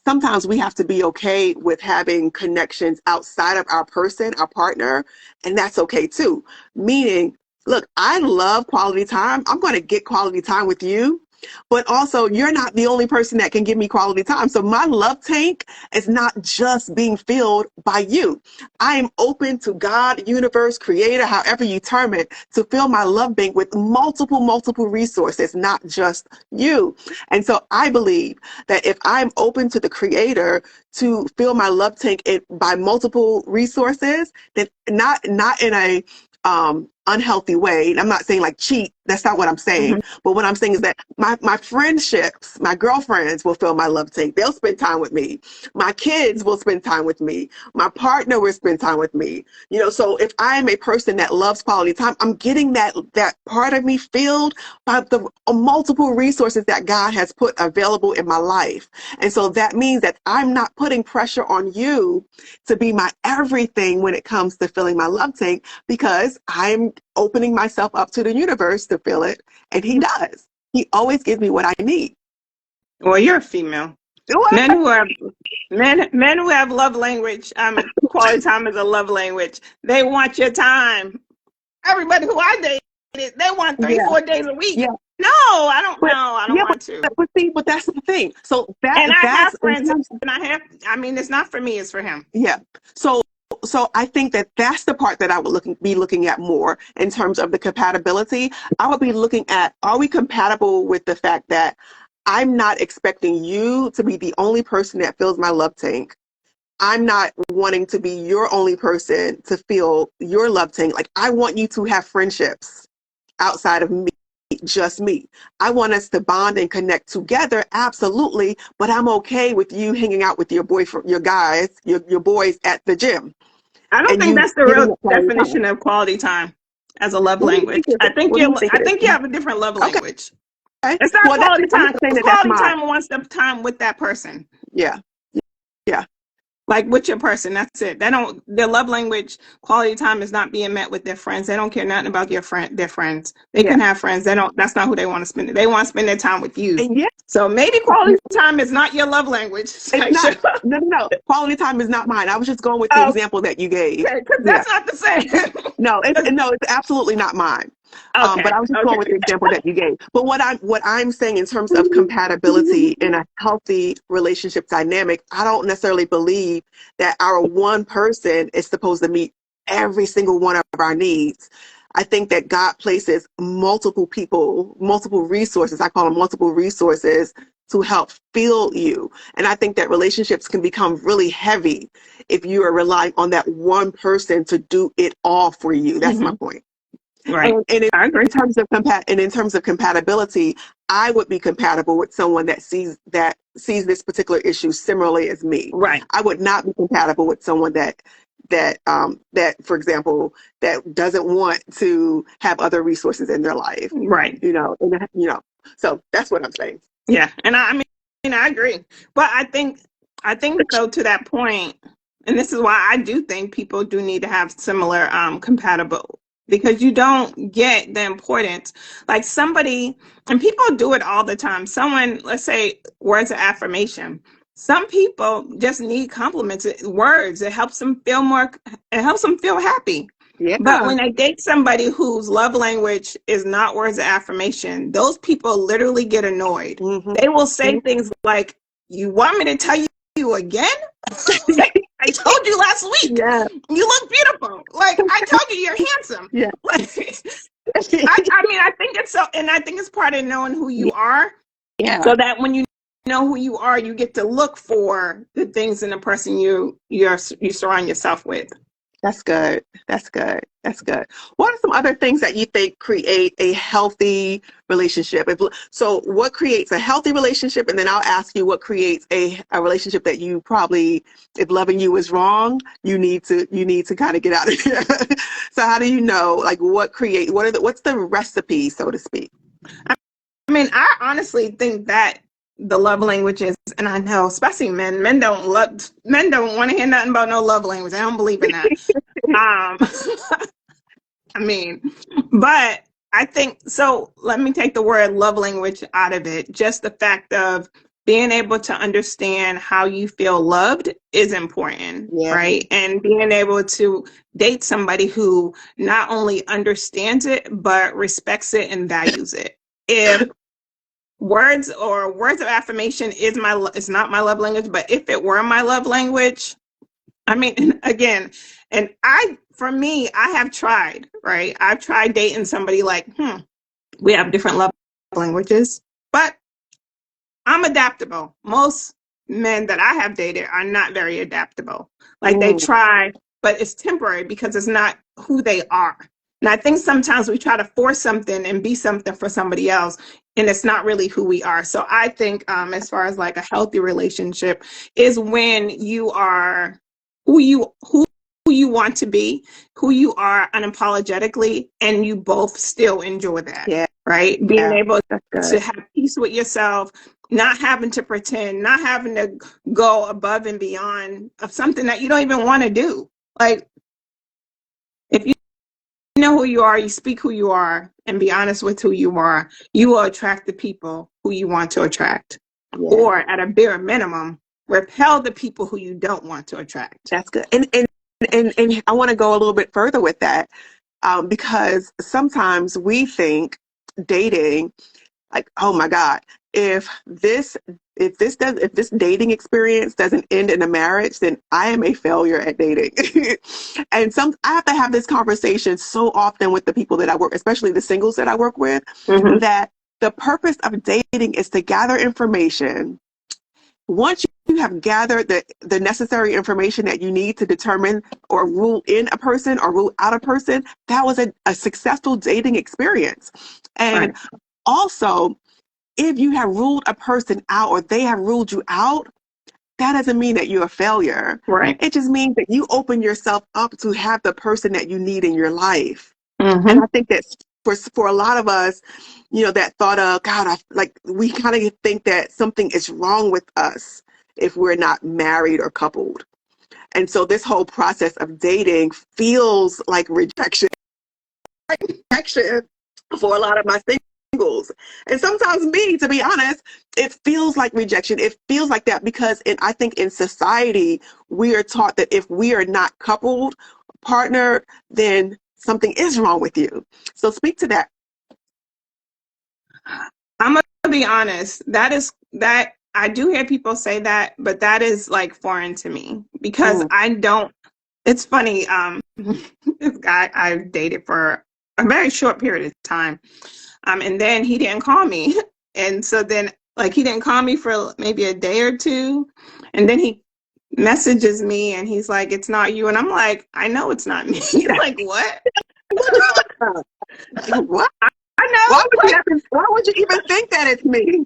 sometimes we have to be okay with having connections outside of our person, our partner, and that's okay too. Meaning, look, I love quality time. I'm going to get quality time with you. But also, you're not the only person that can give me quality time. So my love tank is not just being filled by you. I am open to God, universe, creator, however you term it, to fill my love bank with multiple resources, not just you. And so I believe that if I'm open to the creator to fill my love tank by multiple resources, then not in a unhealthy way. And I'm not saying like cheat. That's not what I'm saying. Mhm. But what I'm saying is that my friendships, my girlfriends will fill my love tank. They'll spend time with me. My kids will spend time with me. My partner will spend time with me. So if I am a person that loves quality time, I'm getting that part of me filled by the multiple resources that God has put available in my life. And so that means that I'm not putting pressure on you to be my everything when it comes to filling my love tank, because I'm opening myself up to the universe to fill it. And he does. He always gives me what I need. Well, you're a female. What? Men who have love language, quality time is a love language. They want your time. Everybody who I dated, they want 3-4 days a week. Yeah. No, I don't know. I don't want to. But that's the thing. So And I that's have friends, and it's not for me, it's for him. Yeah. So I think that that's the part that I would be looking at more in terms of the compatibility. I would be looking at, are we compatible with the fact that I'm not expecting you to be the only person that fills my love tank. I'm not wanting to be your only person to fill your love tank. Like, I want you to have friendships outside of me, just me. I want us to bond and connect together, absolutely, but I'm okay with you hanging out with your boyfriend, your guys, your boys at the gym. I don't think that's the real definition of quality time as a love language. I think you have a different love language. Okay. It's not quality time. Quality time wants the time with that person. Yeah. Yeah. Like with your person, that's it. Their love language, quality time is not being met with their friends. They don't care nothing about their friends. They can have friends. That's not who they want to spend it. They want to spend their time with you. So maybe quality time is not your love language. It's not. No. Quality time is not mine. I was just going with the example that you gave. Because that's not the same. No, it's absolutely not mine. But I was just going with the example that you gave. But what I'm saying in terms of compatibility in a healthy relationship dynamic, I don't necessarily believe that our one person is supposed to meet every single one of our needs. I think that God places multiple people, multiple resources, I call them multiple resources, to help fill you. And I think that relationships can become really heavy if you are relying on that one person to do it all for you. That's my point. Right. And in terms of compatibility, I would be compatible with someone that sees this particular issue similarly as me. Right. I would not be compatible with someone that for example, that doesn't want to have other resources in their life. Right. So that's what I'm saying. Yeah. And I agree. But I think though, to that point, and this is why I do think people do need to have similar compatible, because you don't get the importance. Like somebody, and people do it all the time. Someone, let's say words of affirmation. Some people just need compliments, words. It helps them feel happy. Yeah. But when they date somebody whose love language is not words of affirmation, those people literally get annoyed. Mm-hmm. They will say things like, "You want me to tell you again? I told you last week. Yeah. You look beautiful. Like, I told you you're handsome." Yeah. I think it's so, and I think it's part of knowing who you are. Yeah. So that when you know who you are, you get to look for the things in the person you surround yourself with. That's good. What are some other things that you think create a healthy relationship? So what creates a healthy relationship? And then I'll ask you what creates a relationship that you probably, if loving you is wrong, you need to kind of get out of here. So how do you know, like, what's the recipe, so to speak? I honestly think that the love languages, and I know especially men don't want to hear nothing about no love language. I don't believe in that. But I think, so let me take the word love language out of it. Just the fact of being able to understand how you feel loved is important, right? And being able to date somebody who not only understands it, but respects it and values it. If words of affirmation it's not my love language, but if it were my love language, again, and for me, I have tried, right? I've tried dating somebody like, we have different love languages, but I'm adaptable. Most men that I have dated are not very adaptable. Like, they try, but it's temporary because it's not who they are. And I think sometimes we try to force something and be something for somebody else, and it's not really who we are. So I think, as far as like a healthy relationship, is when you are who you want to be, who you are unapologetically, and you both still enjoy that. Yeah. Right? Being able That's good. to have peace with yourself, not having to pretend, not having to go above and beyond of something that you don't even want to do. Like, if you know who you are, you speak who you are, and be honest with who you are, you will attract the people who you want to attract. Yeah. Or at a bare minimum, repel the people who you don't want to attract. That's good. And I want to go a little bit further with that, because sometimes we think dating, like, oh my God, if this dating experience doesn't end in a marriage, then I am a failure at dating. And I have to have this conversation so often with the people that I work, especially the singles that I work with, that the purpose of dating is to gather information. Once you have gathered the necessary information that you need to determine or rule in a person or rule out a person, that was a successful dating experience. And also, if you have ruled a person out or they have ruled you out, that doesn't mean that you're a failure. Right. It just means that you open yourself up to have the person that you need in your life. Mm-hmm. And I think that for a lot of us, you know, that thought of, God, we kind of think that something is wrong with us if we're not married or coupled. And so this whole process of dating feels like rejection for a lot of my singles. And sometimes me, to be honest, it feels like rejection. It feels like that because I think in society, we are taught that if we are not coupled, partnered, then something is wrong with you. So speak to that. I'm going to be honest. That I do hear people say that, but that is like foreign to me because I don't. It's funny. This guy I've dated for a very short period of time. And then he didn't call me. And so then, like, he didn't call me for maybe a day or two. And then he messages me and he's like, it's not you. And I'm like, I know it's not me. Like, what? What? I know. Why would you even think that it's me?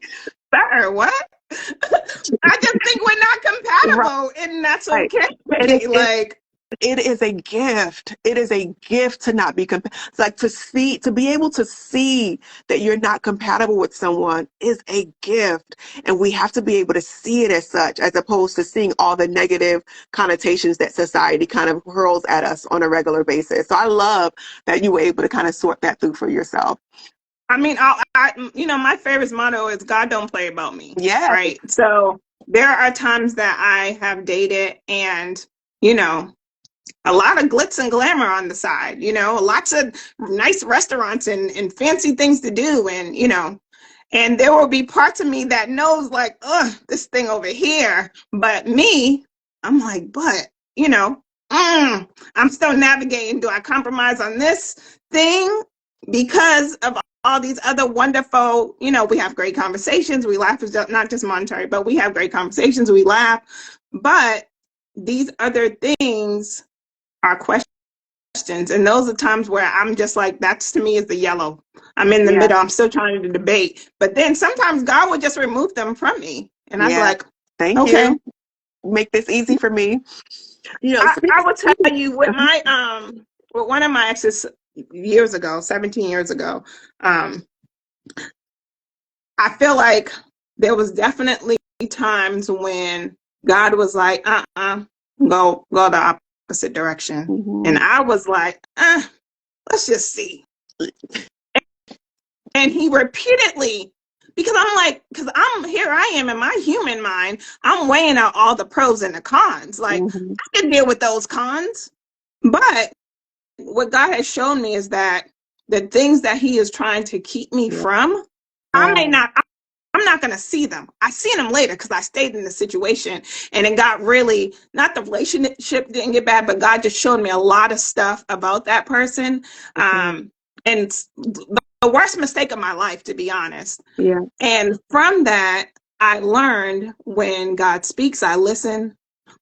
Sir, what? I just think we're not compatible, and that's okay. It is a gift. It is a gift to not be it's like to be able to see that you're not compatible with someone is a gift, and we have to be able to see it as such, as opposed to seeing all the negative connotations that society kind of hurls at us on a regular basis. So I love that you were able to kind of sort that through for yourself. I mean, my favorite motto is God don't play about me. Yeah. Right. So there are times that I have dated and, you know, a lot of glitz and glamour on the side, you know, lots of nice restaurants and fancy things to do. And, you know, and there will be parts of me that knows like, this thing over here. But me, I'm like, but, you know, I'm still navigating. Do I compromise on this thing because of all these other wonderful, you know, we have great conversations. We laugh, not just monetary, but we have great conversations. We laugh. But these other things are questions. And those are times where I'm just like, that's to me is the yellow. I'm in the middle. I'm still trying to debate. But then sometimes God will just remove them from me. And I was like, thank you. Make this easy for me. You know, I will tell you with my with one of my exes years ago, 17 years ago, I feel like there was definitely times when God was like, go the opposite direction. Mm-hmm. And I was like, let's just see. And he repeatedly, because I am in my human mind, I'm weighing out all the pros and the cons. Like, I can deal with those cons. But what God has shown me is that the things that he is trying to keep me from, I'm not going to see them. I see them later because I stayed in the situation and it got really, not the relationship didn't get bad, but God just showed me a lot of stuff about that person. And the worst mistake of my life, to be honest. Yeah. And from that, I learned when God speaks, I listen.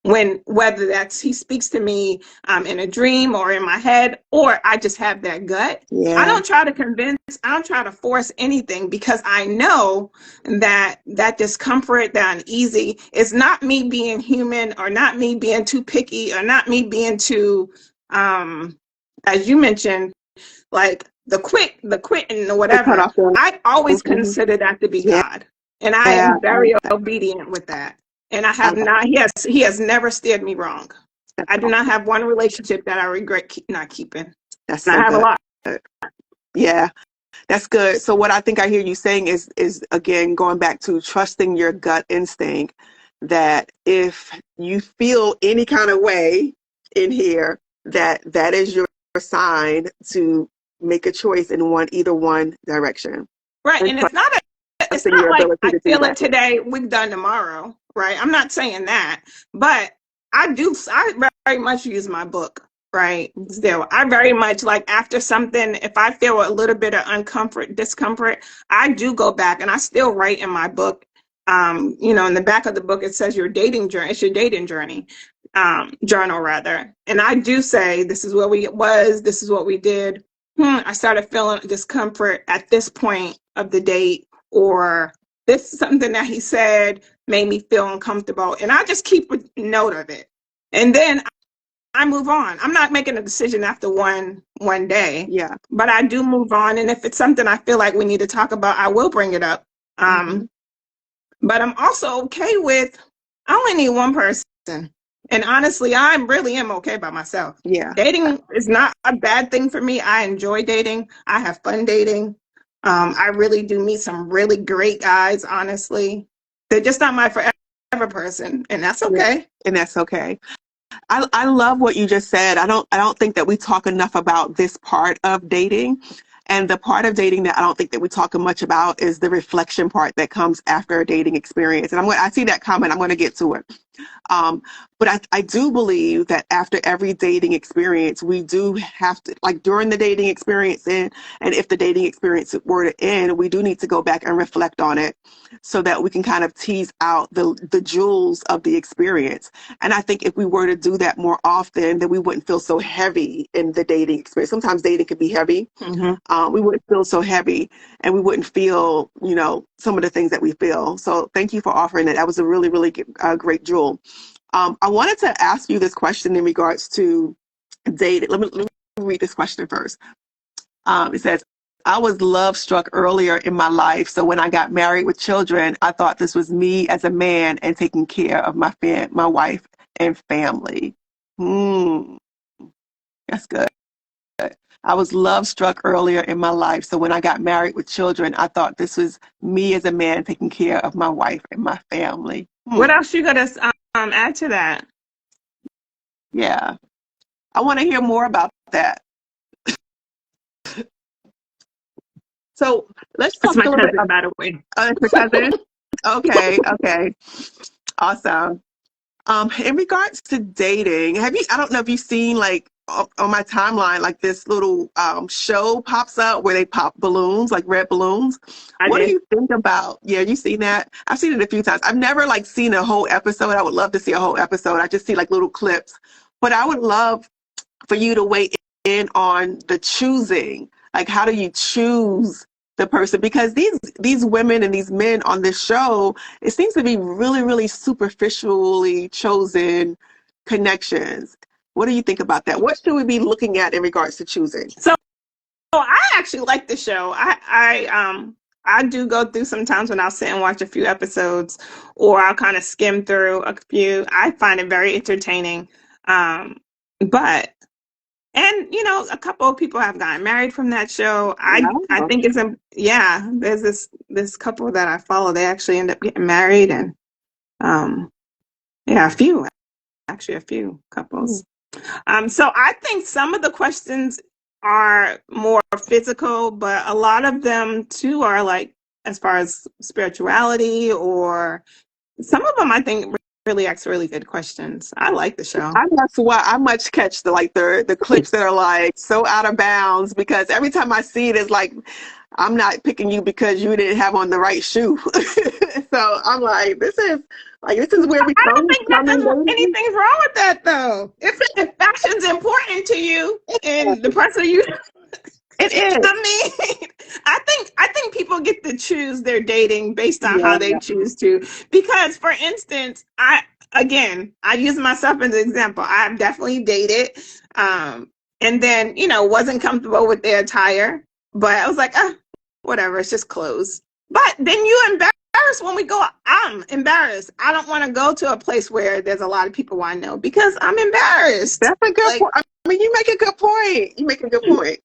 whether that's he speaks to me in a dream or in my head, or I just have that gut. I don't try to convince, I don't try to force anything, because I know that that discomfort, that uneasy, is not me being human, or not me being too picky, or not me being too, as you mentioned, like the quitting or whatever. I always consider that to be God. And I am very obedient with that. And I have not, he has never steered me wrong. I do not have one relationship that I regret not keeping. That's and so I have good. a lot. Yeah, that's good. So what I think I hear you saying is again, going back to trusting your gut instinct, that if you feel any kind of way in here, that is your sign to make a choice in either one direction. Right. And it's not Trusting your like ability I to do feel it that. today, we're done tomorrow. Right. I'm not saying that, but I very much use my book. Right. Still, I very much, like, after something, if I feel a little bit of discomfort, I do go back and I still write in my book. You know, in the back of the book, it says your dating journey. It's your dating journey, journal rather. And I do say, this is where this is what we did. I started feeling discomfort at this point of the date, or this is something that he said made me feel uncomfortable. And I just keep a note of it. And then I move on. I'm not making a decision after one day. Yeah. But I do move on. And if it's something I feel like we need to talk about, I will bring it up. But I'm also okay with, I only need one person. And honestly, I really am okay by myself. Yeah. Dating is not a bad thing for me. I enjoy dating. I have fun dating. I really do meet some really great guys, honestly. They're just not my forever person, and that's okay. Yeah. And that's okay. I love what you just said. I don't think that we talk enough about this part of dating. And the part of dating that I don't think that we talk much about is the reflection part that comes after a dating experience. And I see that comment. I'm going to get to it. But I do believe that after every dating experience, we do have to, like during the dating experience, and if the dating experience were to end, we do need to go back and reflect on it so that we can kind of tease out the jewels of the experience. And I think if we were to do that more often, then we wouldn't feel so heavy in the dating experience. Sometimes dating can be heavy. We wouldn't feel so heavy, and we wouldn't feel, some of the things that we feel. So thank you for offering it. That was a really, really great jewel. I wanted to ask you this question in regards to dating. Let me read this question first. It says, I was love struck earlier in my life. So when I got married with children, I thought this was me as a man and taking care of my wife and family. That's good. I was love struck earlier in my life. So when I got married with children, I thought this was me as a man taking care of my wife and my family. What else you got to add to that? Yeah. I want to hear more about that. So let's talk a little bit about, by the way. Your cousin? Okay. Awesome. In regards to dating, I don't know if you've seen, like, on my timeline, like this little show pops up where they pop balloons, like red balloons. What do you think about, you've seen that? I've seen it a few times. I've never seen a whole episode. I would love to see a whole episode. I just see like little clips, but I would love for you to weigh in on the choosing. Like, how do you choose the person? Because these women and these men on this show, it seems to be really, really superficially chosen connections. What do you think about that? What should we be looking at in regards to choosing? So I actually like the show. I do go through sometimes when I'll sit and watch a few episodes, or I'll kind of skim through a few. I find it very entertaining. But a couple of people have gotten married from that show. I think there's this couple that I follow. They actually end up getting married, and a few couples. So I think some of the questions are more physical, but a lot of them too are like, as far as spirituality, or some of them I think really ask really good questions. I like the show. That's why I much catch the clips that are like so out of bounds, because every time I see it, it's like, I'm not picking you because you didn't have on the right shoe. So I'm like, this is where we I don't think come and dating. anything's wrong with that though. If fashion's important to you and the person you, It is. I mean, I think people get to choose their dating based on how they Yeah. choose to. Because, for instance, I use myself as an example. I've definitely dated, and then wasn't comfortable with their attire, but I was like, whatever, it's just clothes. But then you embarrassed when we go. I'm embarrassed. I don't want to go to a place where there's a lot of people I know because I'm embarrassed. That's a good Like, point. I mean, you make a good point. You make a good point.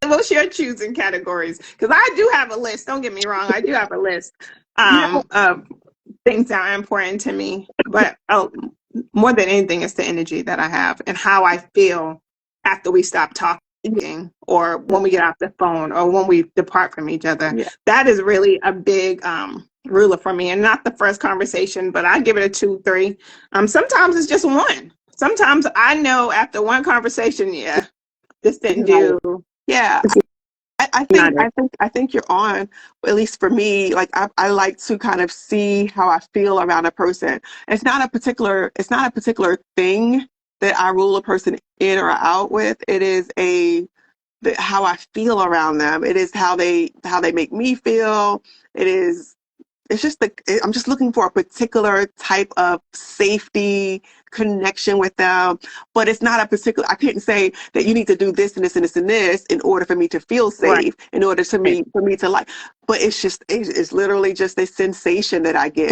what's your choosing categories? Because I do have a list. Don't get me wrong. I do have a list Yeah. of things that are important to me. But more than anything, it's the energy that I have and how I feel after we stop talking or when we get off the phone or when we depart from each other. Yeah. That is really a big ruler for me. And not the first conversation, but I give it a 2, 3. Sometimes it's just one. Sometimes I know after one conversation, yeah, this didn't do. Yeah. I think you're on, at least for me, like I like to kind of see how I feel around a person. It's not a particular thing that I rule a person in or out with. It is how I feel around them. It is how they make me feel. It's just I'm just looking for a particular type of safety connection with them, but it's not a particular. I couldn't say that you need to do this and this and this and this in order for me to feel Right. safe, in order for me to like. But it's literally just a sensation that I get.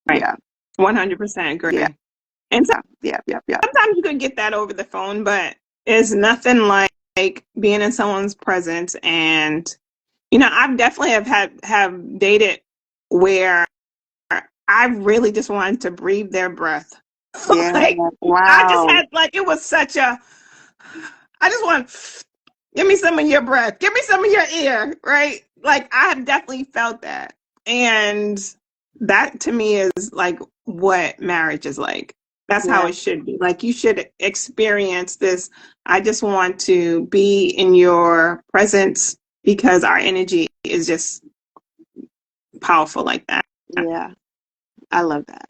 Right. Yeah. 100% agree. Yeah. And Yeah. sometimes you can get that over the phone, but it's nothing like being in someone's presence. And I've definitely have dated where I really just wanted to breathe their breath. Yeah. Like, I just Wow. had, like, it was such a, I just want, give me some of your breath, give me some of your ear, right? Like, I have definitely felt that. And that to me is like what marriage is like. That's how Yeah. it should be. Like, you should experience this. I just want to be in your presence because our energy is just powerful like that. Yeah. I love that.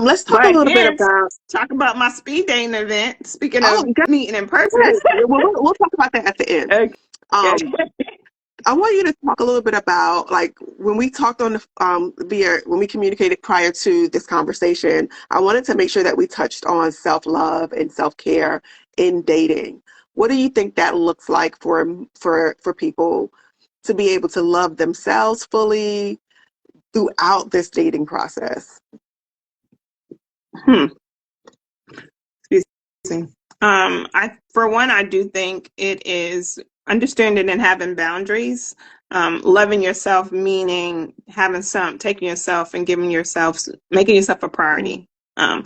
Let's talk a But little bit again, about. talk about my speed dating event. Speaking Oh, of good. meeting in person. We'll talk about that at the end. Okay. Um, I want you to talk a little bit about, like, when we talked on the when we communicated prior to this conversation. I wanted to make sure that we touched on self-love and self-care in dating. What do you think that looks like for people to be able to love themselves fully throughout this dating process? Hmm. Excuse me. For one, I do think it is understanding and having boundaries. Loving yourself, meaning taking yourself and making yourself a priority. I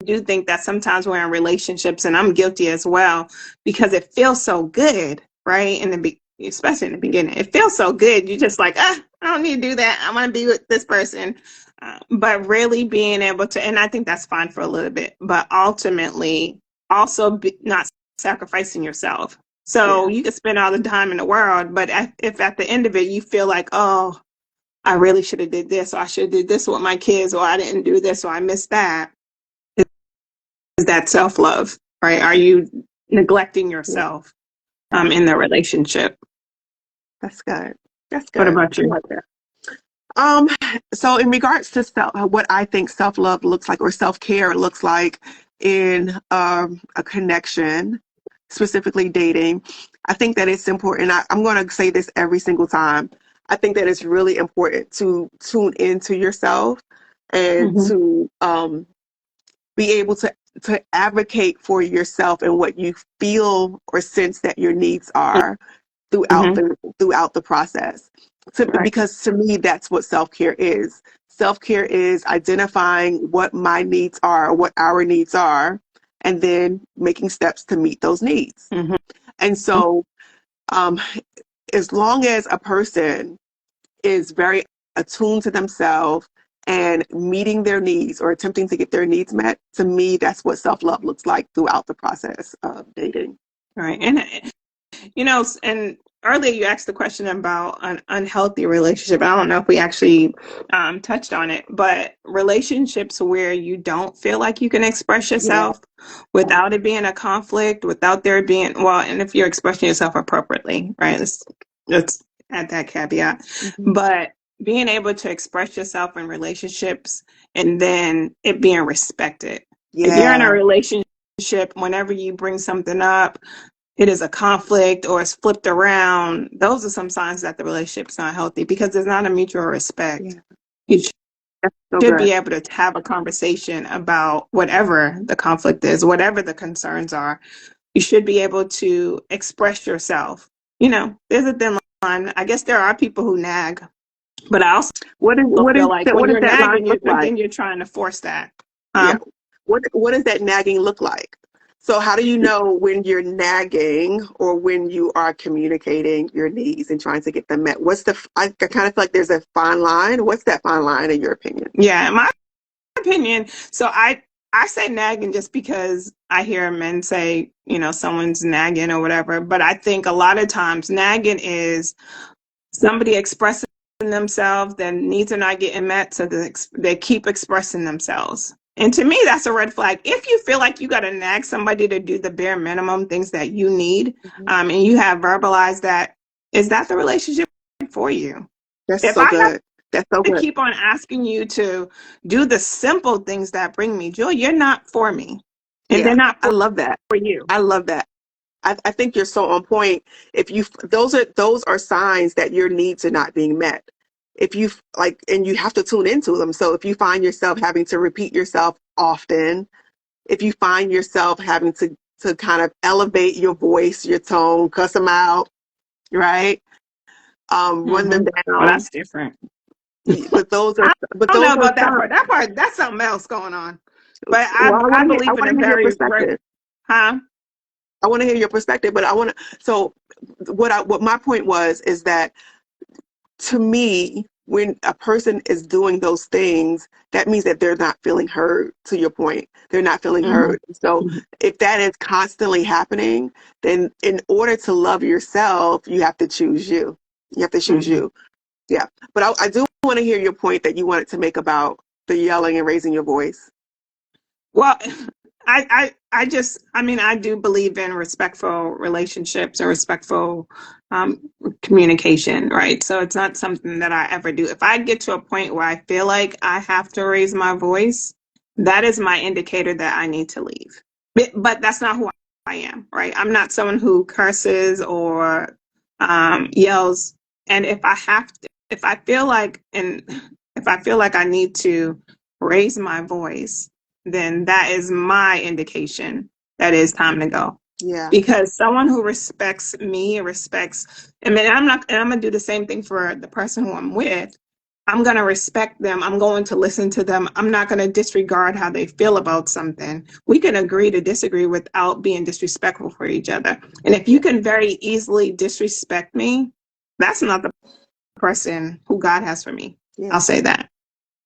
do think that sometimes we're in relationships, and I'm guilty as well, because it feels so good, right? Especially in the beginning, it feels so good. You're just like, I don't need to do that. I want to be with this person. But really being able to, and I think that's fine for a little bit, but ultimately also not sacrificing yourself. So Yeah. you can spend all the time in the world, but if at the end of it you feel like, oh, I really should have did this, or I should have did this with my kids, or I didn't do this, or I missed that, is that self-love, right? Are you neglecting Yeah. yourself in the relationship? That's good. That's What good. about I you? like that. Um, so in regards to what I think self-love looks like or self-care looks like in a connection, specifically dating, I think that it's important. I'm going to say this every single time. I think that it's really important to tune into yourself and Mm-hmm. to be able to advocate for yourself and what you feel or sense that your needs are throughout Mm-hmm. the process. Right. Because to me, that's what self-care is. Self-care is identifying what my needs are, what our needs are, and then making steps to meet those needs. Mm-hmm. And so, um, as long as a person is very attuned to themselves and meeting their needs or attempting to get their needs met, to me, that's what self-love looks like throughout the process of dating. Right. And And earlier you asked the question about an unhealthy relationship. I don't know if we actually touched on it, but relationships where you don't feel like you can express Yeah. yourself without it being a conflict, without there being, well, and if you're expressing yourself appropriately, right? Let's add that caveat. Mhm. But being able to express yourself in relationships and then it being respected. If you're in a Yeah. relationship, whenever you bring something up, it is a conflict or it's flipped around, those are some signs that the relationship's not healthy because there's not a mutual respect. Yeah. You That's so should good. be able to have a conversation about whatever the conflict is, whatever the concerns are. You should be able to express yourself. There's a thin line. I guess there are people who nag, but I also feel like when What does you're that line nagging, look like? then you're trying to force that. Yeah. Um, What does that nagging look like? So how do you know when you're nagging or when you are communicating your needs and trying to get them met? I kind of feel like there's a fine line. What's that fine line in your opinion? yeah, in my opinion. So I say nagging just because I hear men say, someone's nagging or whatever. But I think a lot of times nagging is somebody expressing themselves, their needs are not getting met, so they keep expressing themselves. And to me, that's a red flag. If you feel like you got to nag somebody to do the bare minimum things that you need, Mhm. and you have verbalized that, is that the relationship for you? That's If so I have good. That's so to good. keep on asking you to do the simple things that bring me joy, you're not for me. And they're Yeah, not I love that. for you. I love that. I think you're so on point. If you those are signs that your needs are not being met. If you like, and you have to tune into them. So if you find yourself having to repeat yourself often, if you find yourself having to kind of elevate your voice, your tone, cuss them out, right? Run them Well, down. that's different. But I don't know those are about that signs. part. That part, that's something else going on. But Well, I I believe in want a to hear your very, perspective. huh? I want to hear your perspective, but I want to. So, what my point was is that to me, when a person is doing those things, that means that they're not feeling heard. To your point, they're not feeling Mm-hmm. heard. So, if that is constantly happening, then in order to love yourself, you have to choose you. You have to choose Mm-hmm. you. Yeah. But I do want to hear your point that you wanted to make about the yelling and raising your voice. Well, I mean, I do believe in respectful relationships and respectful communication, right? So it's not something that I ever do. If I get to a point where I feel like I have to raise my voice, that is my indicator that I need to leave. But that's not who I am, right? I'm not someone who curses or yells. And if I feel like, and if I feel like I need to raise my voice, then that is my indication that it's time to go. Yeah. Because someone who respects me, respects, I mean, I'm gonna do the same thing for the person who I'm with. I'm gonna respect them. I'm going to listen to them. I'm not gonna disregard how they feel about something. We can agree to disagree without being disrespectful for each other. And if you can very easily disrespect me, that's not the person who God has for me. Yeah. I'll say that.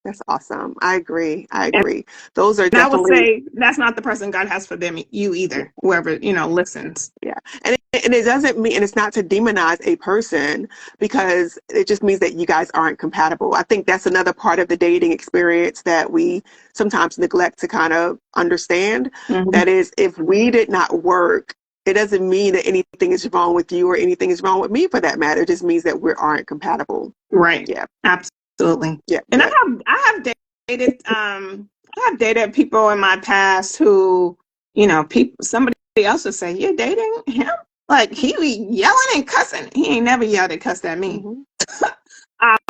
That's awesome. I agree. I And agree. Those are I would definitely. say that's not the person God has for them, you either, whoever, listens. Yeah. And it doesn't mean, and it's not to demonize a person because it just means that you guys aren't compatible. I think that's another part of the dating experience that we sometimes neglect to kind of understand. Mm-hmm. That is, if we did not work, it doesn't mean that anything is wrong with you or anything is wrong with me for that matter. It just means that we aren't compatible. Right. Yeah. Absolutely. Yeah. And Yeah. I have dated people in my past who, people somebody else would say, "You're dating him?" Like he be yelling and cussing. He ain't never yelled and cussed at me. Hmm.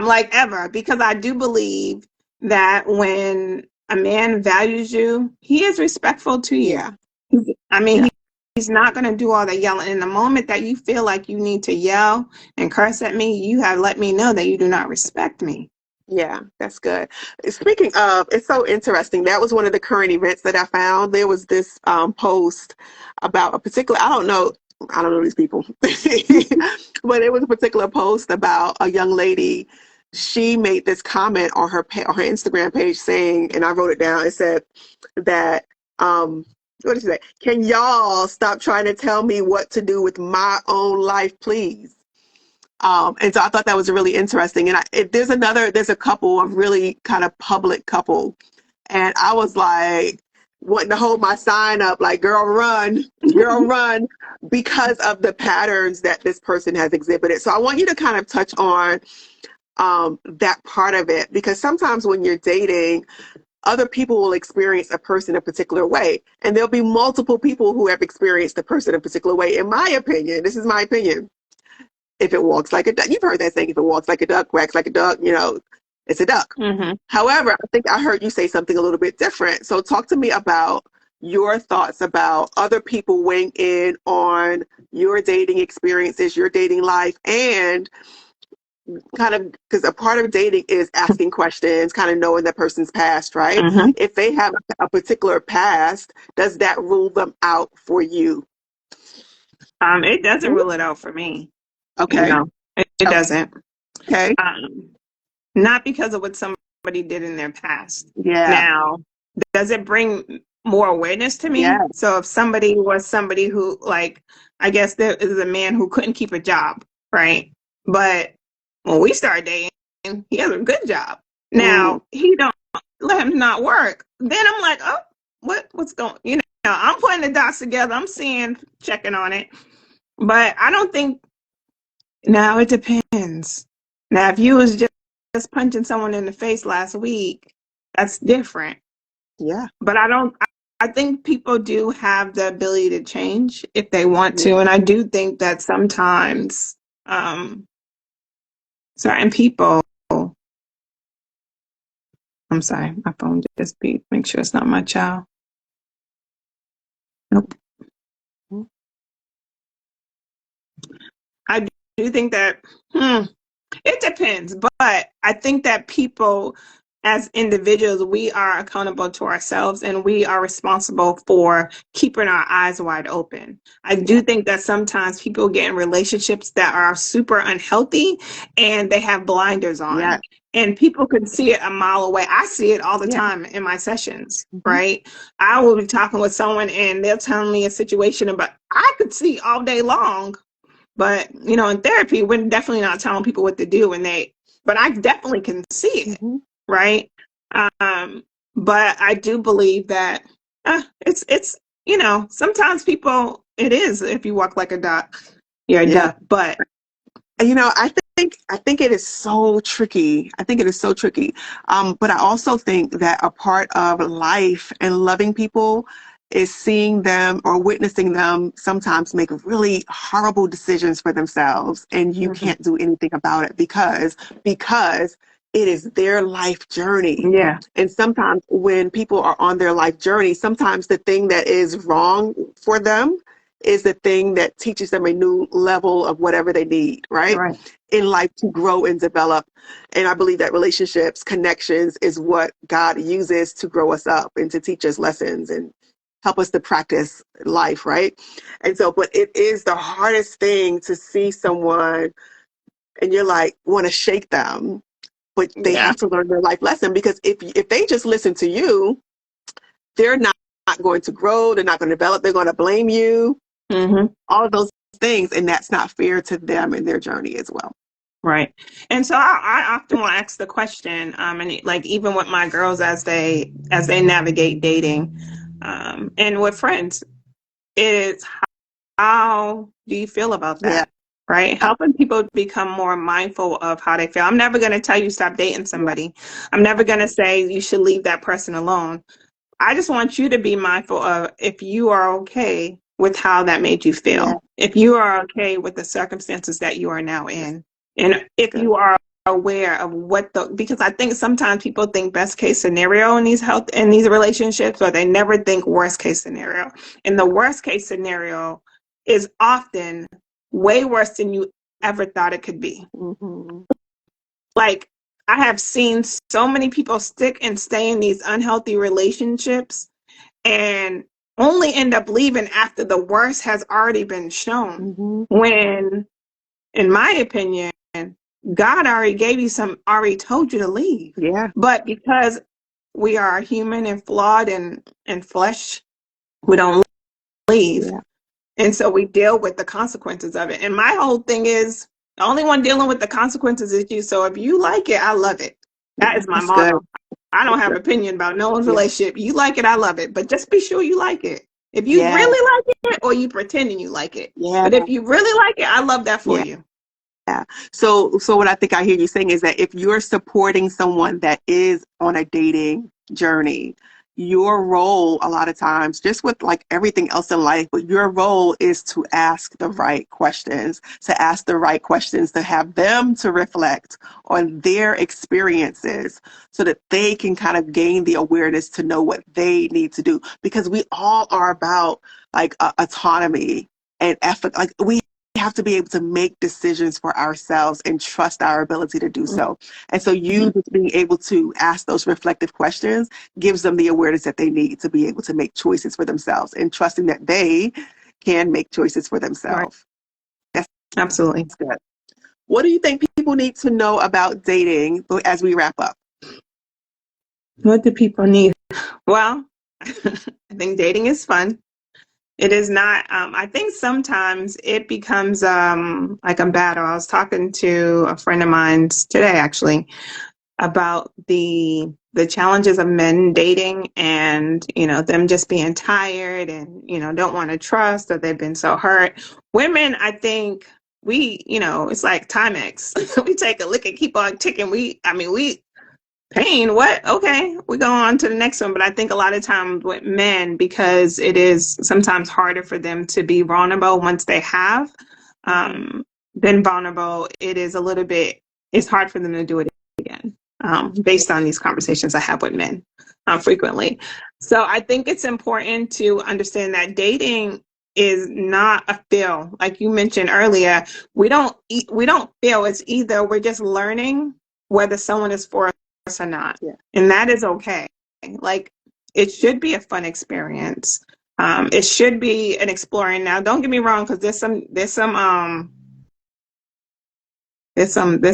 Like ever, because I do believe that when a man values you, he is respectful to you. Yeah. I mean, Yeah. he's not going to do all the yelling. In the moment that you feel like you need to yell and curse at me, you have let me know that you do not respect me. Yeah, that's good. Speaking of, it's so interesting. That was one of the current events that I found. There was this post about a particular, I don't know these people, but it was a particular post about a young lady. She made this comment on her Instagram page saying, and I wrote it down. It said that um, what did she say? Can y'all stop trying to tell me what to do with my own life, please? And so I thought that was really interesting. And there's a couple, a really kind of public couple. And I was like, wanting to hold my sign up, like, girl, run, because of the patterns that this person has exhibited. So I want you to kind of touch on that part of it, because sometimes when you're dating, other people will experience a person a particular way, and there'll be multiple people who have experienced a person a particular way. In my opinion, this is my opinion. If it walks like a duck, you've heard that saying, if it walks like a duck, quacks like a duck, it's a duck. Mm-hmm. However, I think I heard you say something a little bit different. So talk to me about your thoughts about other people weighing in on your dating experiences, your dating life, and kind of, because a part of dating is asking questions, kind of knowing that person's past, right? Mm-hmm. If they have a particular past, does that rule them out for you? It doesn't rule it out for me. Okay. It doesn't. Okay. Not because of what somebody did in their past. Yeah. Now, does it bring more awareness to me? Yeah. So if somebody was somebody who, like, I guess there is a man who couldn't keep a job, right? But when we started dating, he has a good job. Now, he don't let him not work. Then I'm like, oh, what's going, I'm putting the dots together. I'm checking on it. But I don't think, now it depends. Now, if you was just punching someone in the face last week, that's different. Yeah. But I think people do have the ability to change if they want to. And I do think that sometimes certain people, I'm sorry, my phone just beeped. Make sure it's not my child. Nope. I do think that, it depends. But I think that people, as individuals, we are accountable to ourselves, and we are responsible for keeping our eyes wide open. I do think that sometimes people get in relationships that are super unhealthy and they have blinders on. Yeah. And people can see it a mile away. I see it all the time in my sessions, right? I will be talking with someone and they'll tell me a situation about, I could see all day long. But, in therapy, we're definitely not telling people what to do but I definitely can see it, right? But I do believe that it's sometimes people, it is, if you walk like a duck, you're a duck. But I think it is so tricky. I think it is so tricky. But I also think that a part of life and loving people is seeing them or witnessing them sometimes make really horrible decisions for themselves, and you can't do anything about it because it is their life journey. Yeah. And sometimes when people are on their life journey, sometimes the thing that is wrong for them is the thing that teaches them a new level of whatever they need, right? In life to grow and develop. And I believe that relationships, connections is what God uses to grow us up and to teach us lessons and help us to practice life, right? And so, but it is the hardest thing to see someone and you're like, want to shake them, but they have to learn their life lesson, because if they just listen to you, they're not going to grow, they're not going to develop, they're going to blame you, all of those things, and that's not fair to them in their journey as well. Right. And so I often will ask the question, and like even with my girls as they navigate dating, and with friends, is how do you feel about that? Yeah. Right? Helping people become more mindful of how they feel. I'm never going to tell you stop dating somebody. I'm never going to say you should leave that person alone. I just want you to be mindful of if you are okay with how that made you feel, if you are okay with the circumstances that you are now in, and if you are aware of because I think sometimes people think best case scenario in these relationships, but they never think worst case scenario. And the worst case scenario is often way worse than you ever thought it could be. Like, I have seen so many people stick and stay in these unhealthy relationships and only end up leaving after the worst has already been shown. When, in my opinion, God already told you to leave. Yeah. But because we are human and flawed and flesh, We don't leave. Yeah. And so we deal with the consequences of it. And my whole thing is the only one dealing with the consequences is you. So if you like it, I love it. That is my That's good. motto. I don't That's have good. opinion about no one's Yeah. relationship. You like it, I love it. But just be sure you like it. If you Yeah. really like it or you pretending you like it. Yeah. But if you really like it, I love that for Yeah. you. Yeah. So what I think I hear you saying is that if you're supporting someone that is on a dating journey, your role a lot of times, just with like everything else in life, but your role is to ask the right questions, to have them to reflect on their experiences so that they can kind of gain the awareness to know what they need to do. Because we all are about like autonomy and effort. Like we have to be able to make decisions for ourselves and trust our ability to do so. And so you just being able to ask those reflective questions gives them the awareness that they need to be able to make choices for themselves and trusting that they can make choices for Right. themselves. That's Absolutely. good. What do you think people need to know about dating as we wrap up? What do people need? Well, I think dating is fun. It is not, I think sometimes it becomes like a battle. I was talking to a friend of mine today, actually, about the challenges of men dating and, you know, them just being tired and, you know, don't want to trust or they've been so hurt. Women, I think we, you know, it's like Timex. We take a lick and keep on ticking. We pain, what? Okay, we go on to the next one. But I think a lot of times with men, because it is sometimes harder for them to be vulnerable once they have been vulnerable, it is a little bit, it's hard for them to do it again, based on these conversations I have with men frequently. So I think it's important to understand that dating is not a feel. Like you mentioned earlier, we don't feel. It's either we're just learning whether someone is for us or not. Yeah. And that is okay. Like it should be a fun experience. It should be an exploring. Now, don't get me wrong, because there's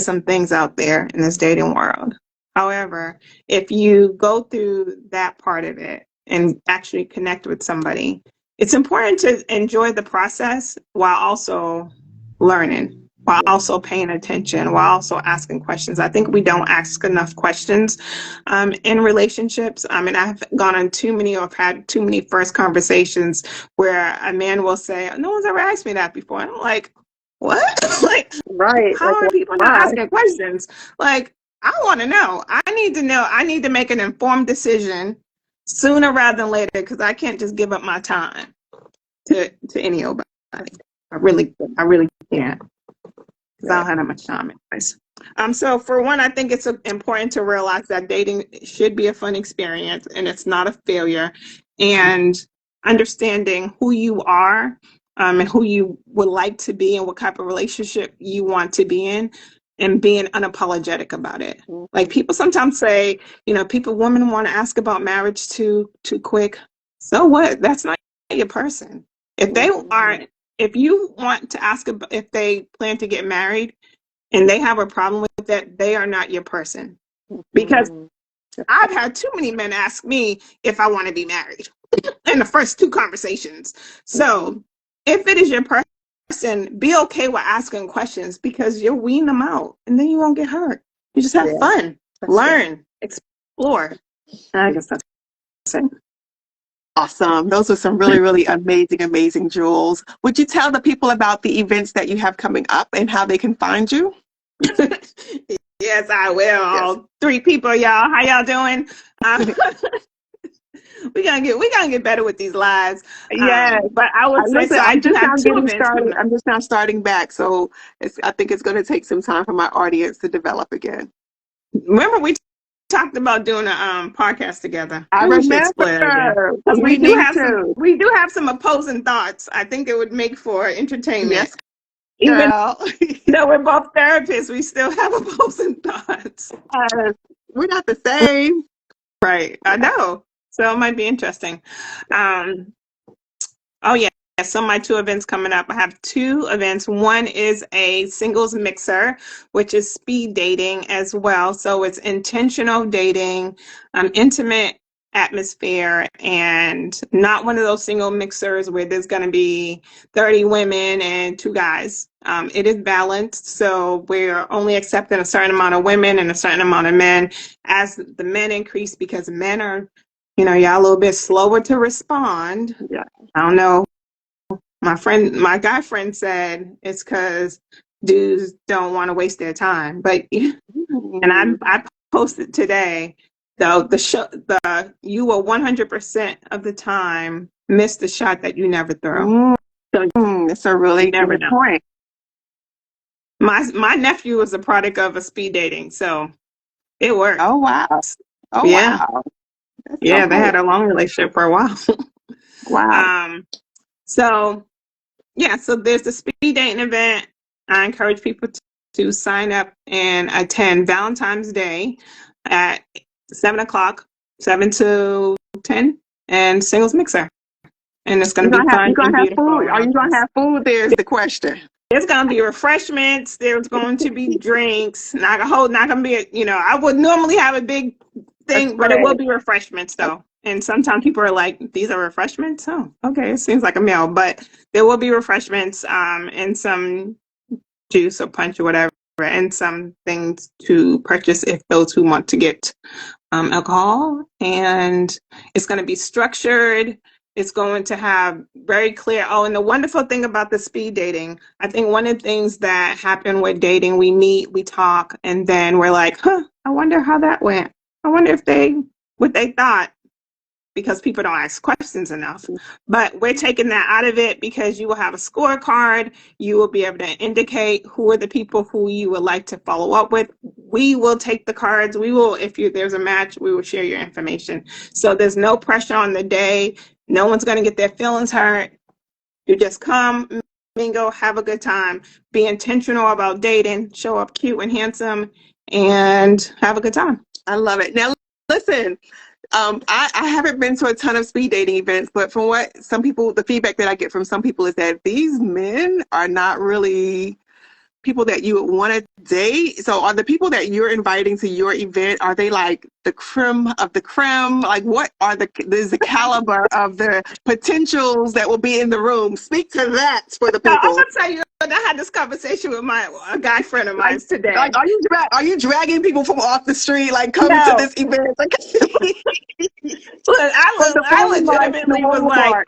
some things out there in this dating world. However, if you go through that part of it and actually connect with somebody, it's important to enjoy the process while also learning, while also paying attention, while also asking questions. I think we don't ask enough questions in relationships. I mean, I've gone on too many or have had too many first conversations where a man will say, no one's ever asked me that before. And I'm like, what? Like, Right. how Like are people not why? asking questions? Like, I want to know. I need to know. I need to make an informed decision sooner rather than later because I can't just give up my time to anybody. I really can't because I don't have that much time anyways. So for one, I think it's important to realize that dating should be a fun experience and it's not a failure. And understanding who you are and who you would like to be and what type of relationship you want to be in and being unapologetic about it. Like people sometimes say, you know, women want to ask about marriage too quick. So what? That's not your person. If they are, if you want to ask about if they plan to get married and they have a problem with that, they are not your person. Because I've had too many men ask me if I want to be married in the first two conversations. So if it is your person, be okay with asking questions because you'll wean them out and then you won't get hurt. You just have fun, learn, explore. I guess that's it. Awesome. Those are some really, really amazing jewels. Would you tell the people about the events that you have coming up and how they can find you? Yes, I will. Yes. All three people, y'all. How y'all doing? we gonna get better with these lives. Yeah, but I would say listen, so. I do have two events started. I'm just now starting back, so I think it's going to take some time for my audience to develop again. Remember, we talked about doing a podcast together. I remember. We do have some opposing thoughts. I think it would make for entertainment. Yes, even though we're both therapists, we still have opposing thoughts. We're not the same. Right. I know. So it might be interesting. Oh, yeah. So my two events coming up. I have two events. One is a singles mixer, which is speed dating as well. So it's intentional dating, intimate atmosphere, and not one of those single mixers where there's going to be 30 women and 2 guys. It is balanced, so we're only accepting a certain amount of women and a certain amount of men. As the men increase, because men are, y'all a little bit slower to respond. Yeah. I don't know. My guy friend said it's because dudes don't want to waste their time. But and I posted today, you will 100% of the time miss the shot that you never throw. So That's a really good point. My nephew was a product of a speed dating, so it worked. Oh wow. Oh yeah. wow. Yeah, they had a long relationship for a while. Wow. So there's the speed dating event. I encourage people to sign up and attend Valentine's Day at 7:00, 7 to 10, and singles mixer. And it's going to be fun. You're going to have food. Are you going to have food? There's the question. There's going to be refreshments. There's going to be drinks. Not going to be, I would normally have a big thing, but it will be refreshments though. And sometimes people are like, these are refreshments? Oh, okay. It seems like a meal, but there will be refreshments and some juice or punch or whatever, and some things to purchase if those who want to get alcohol. And it's going to be structured. It's going to have very clear. Oh, and the wonderful thing about the speed dating, I think one of the things that happen with dating, we meet, we talk, and then we're like, I wonder how that went. I wonder what they thought, because people don't ask questions enough. But we're taking that out of it, because you will have a scorecard. You will be able to indicate who are the people who you would like to follow up with. We will take the cards. We will, if there's a match, we will share your information. So there's no pressure on the day. No one's going to get their feelings hurt. You just come, mingle, have a good time. Be intentional about dating. Show up cute and handsome, and have a good time. I love it. Now, listen, I haven't been to a ton of speed dating events, but from the feedback that I get from some people is that these men are not really people that you would want to date. So are the people that you're inviting to your event, are they like the creme of the creme? Like, what is the caliber of the potentials that will be in the room? Speak to that for the people. I'm going to tell you, I had this conversation with a guy friend of mine today. Like, are you dragging people from off the street, like, coming to this event? Like, look, I legitimately was like,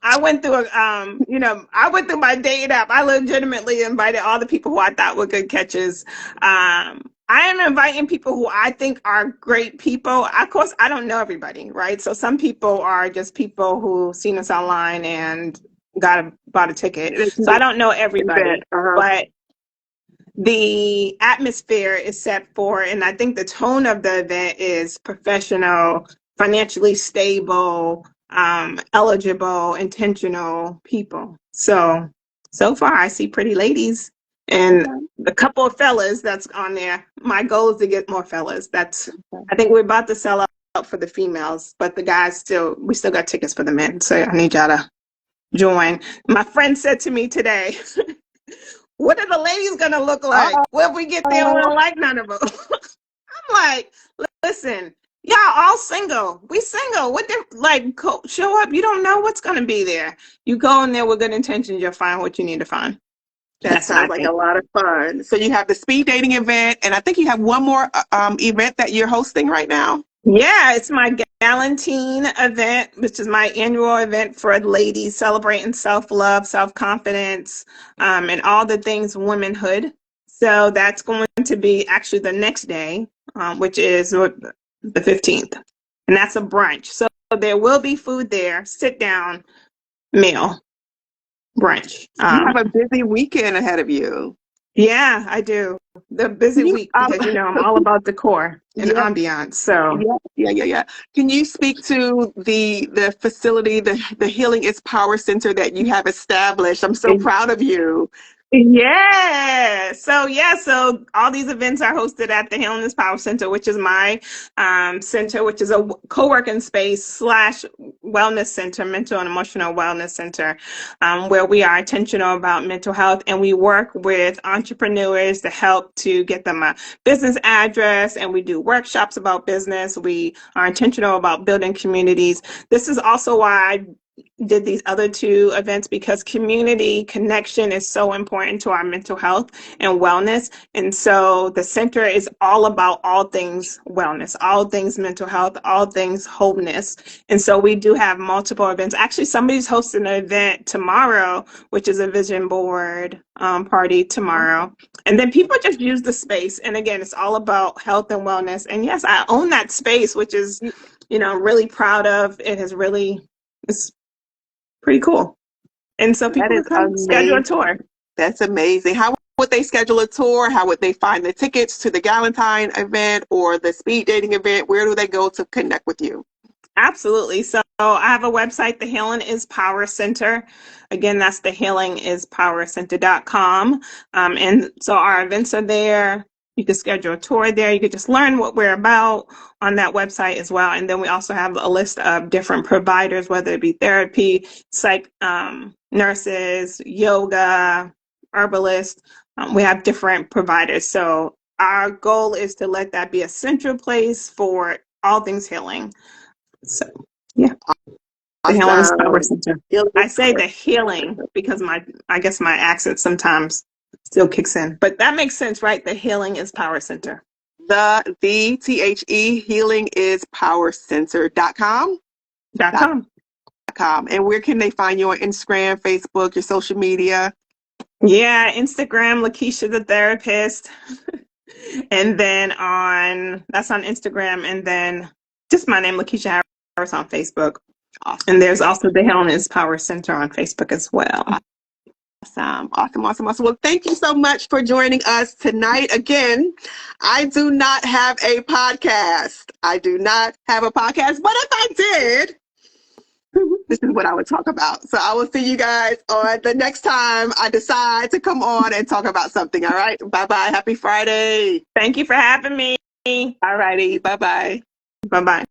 I went through I went through my dating app. I legitimately invited all the people who I thought were good catches. I am inviting people who I think are great people. Of course, I don't know everybody, right? So some people are just people who seen us online and bought a ticket. So I don't know everybody, but the atmosphere is set for, and I think the tone of the event is professional, financially stable, eligible, intentional people. So far I see pretty ladies and a couple of fellas that's on there. My goal is to get more fellas. I think we're about to sell out for the females, but the guys we still got tickets for the men. So I need y'all to join. My friend said to me today, what are the ladies gonna look like? When we get there, we don't like none of them. I'm like, listen, y'all all single. We single. Show up. You don't know what's gonna be there. You go in there with good intentions. You'll find what you need to find. That sounds like a lot of fun. So you have the speed dating event, and I think you have one more event that you're hosting right now. Yeah, it's my Galantine event, which is my annual event for ladies celebrating self-love, self-confidence, and all the things womanhood. So that's going to be actually the next day, which is the 15th. And that's a brunch. So there will be food there, sit down, meal, brunch. You have a busy weekend ahead of you. Yeah, I do. The busy week, because I'm all about decor and ambiance. So yeah. Can you speak to the facility, the Healing is Power Center that you have established? I'm so proud of you. Yeah. So all these events are hosted at the Healing is Power Center, which is my center, which is a co-working space slash wellness center, mental and emotional wellness center, where we are intentional about mental health, and we work with entrepreneurs to help to get them a business address, and we do workshops about business. We are intentional about building communities. This is also why I did these other two events, because community connection is so important to our mental health and wellness. And so the center is all about all things wellness, all things mental health, all things wholeness. And so we do have multiple events. Actually, somebody's hosting an event tomorrow, which is a vision board party tomorrow. And then people just use the space. And again, it's all about health and wellness. And yes, I own that space, which is, I'm really proud of. It's pretty cool. And so people That is can schedule a amazing. tour. That's amazing. How would they schedule a tour? How would they find the tickets to the Galentine event or the speed dating event? Where do they go to connect with you? Absolutely. So I have a website, the Healing is Power Center. Again, that's the healingispowercenter.com. And so our events are there. You can schedule a tour there. You can just learn what we're about on that website as well. And then we also have a list of different providers, whether it be therapy, psych, nurses, yoga, herbalists. We have different providers. So our goal is to let that be a central place for all things healing. So, yeah, the Healing is Power Center. I say the healing because I guess my accent sometimes still kicks in, but that makes sense, right? The Healing is Power Center. The THE Healing is PowerCenter.com. .com. And where can they find you on Instagram, Facebook, your social media? Yeah, Instagram, Lakeisha the Therapist. And then that's on Instagram, and then just my name, Lakeisha Harris, on Facebook. Awesome. And there's also the Healing is Power Center on Facebook as well. Awesome. Well, thank you so much for joining us tonight. Again, I do not have a podcast. But if I did, this is what I would talk about. So I will see you guys on the next time I decide to come on and talk about something. All right. Bye-bye. Happy Friday. Thank you for having me. All righty. Bye-bye. Bye-bye.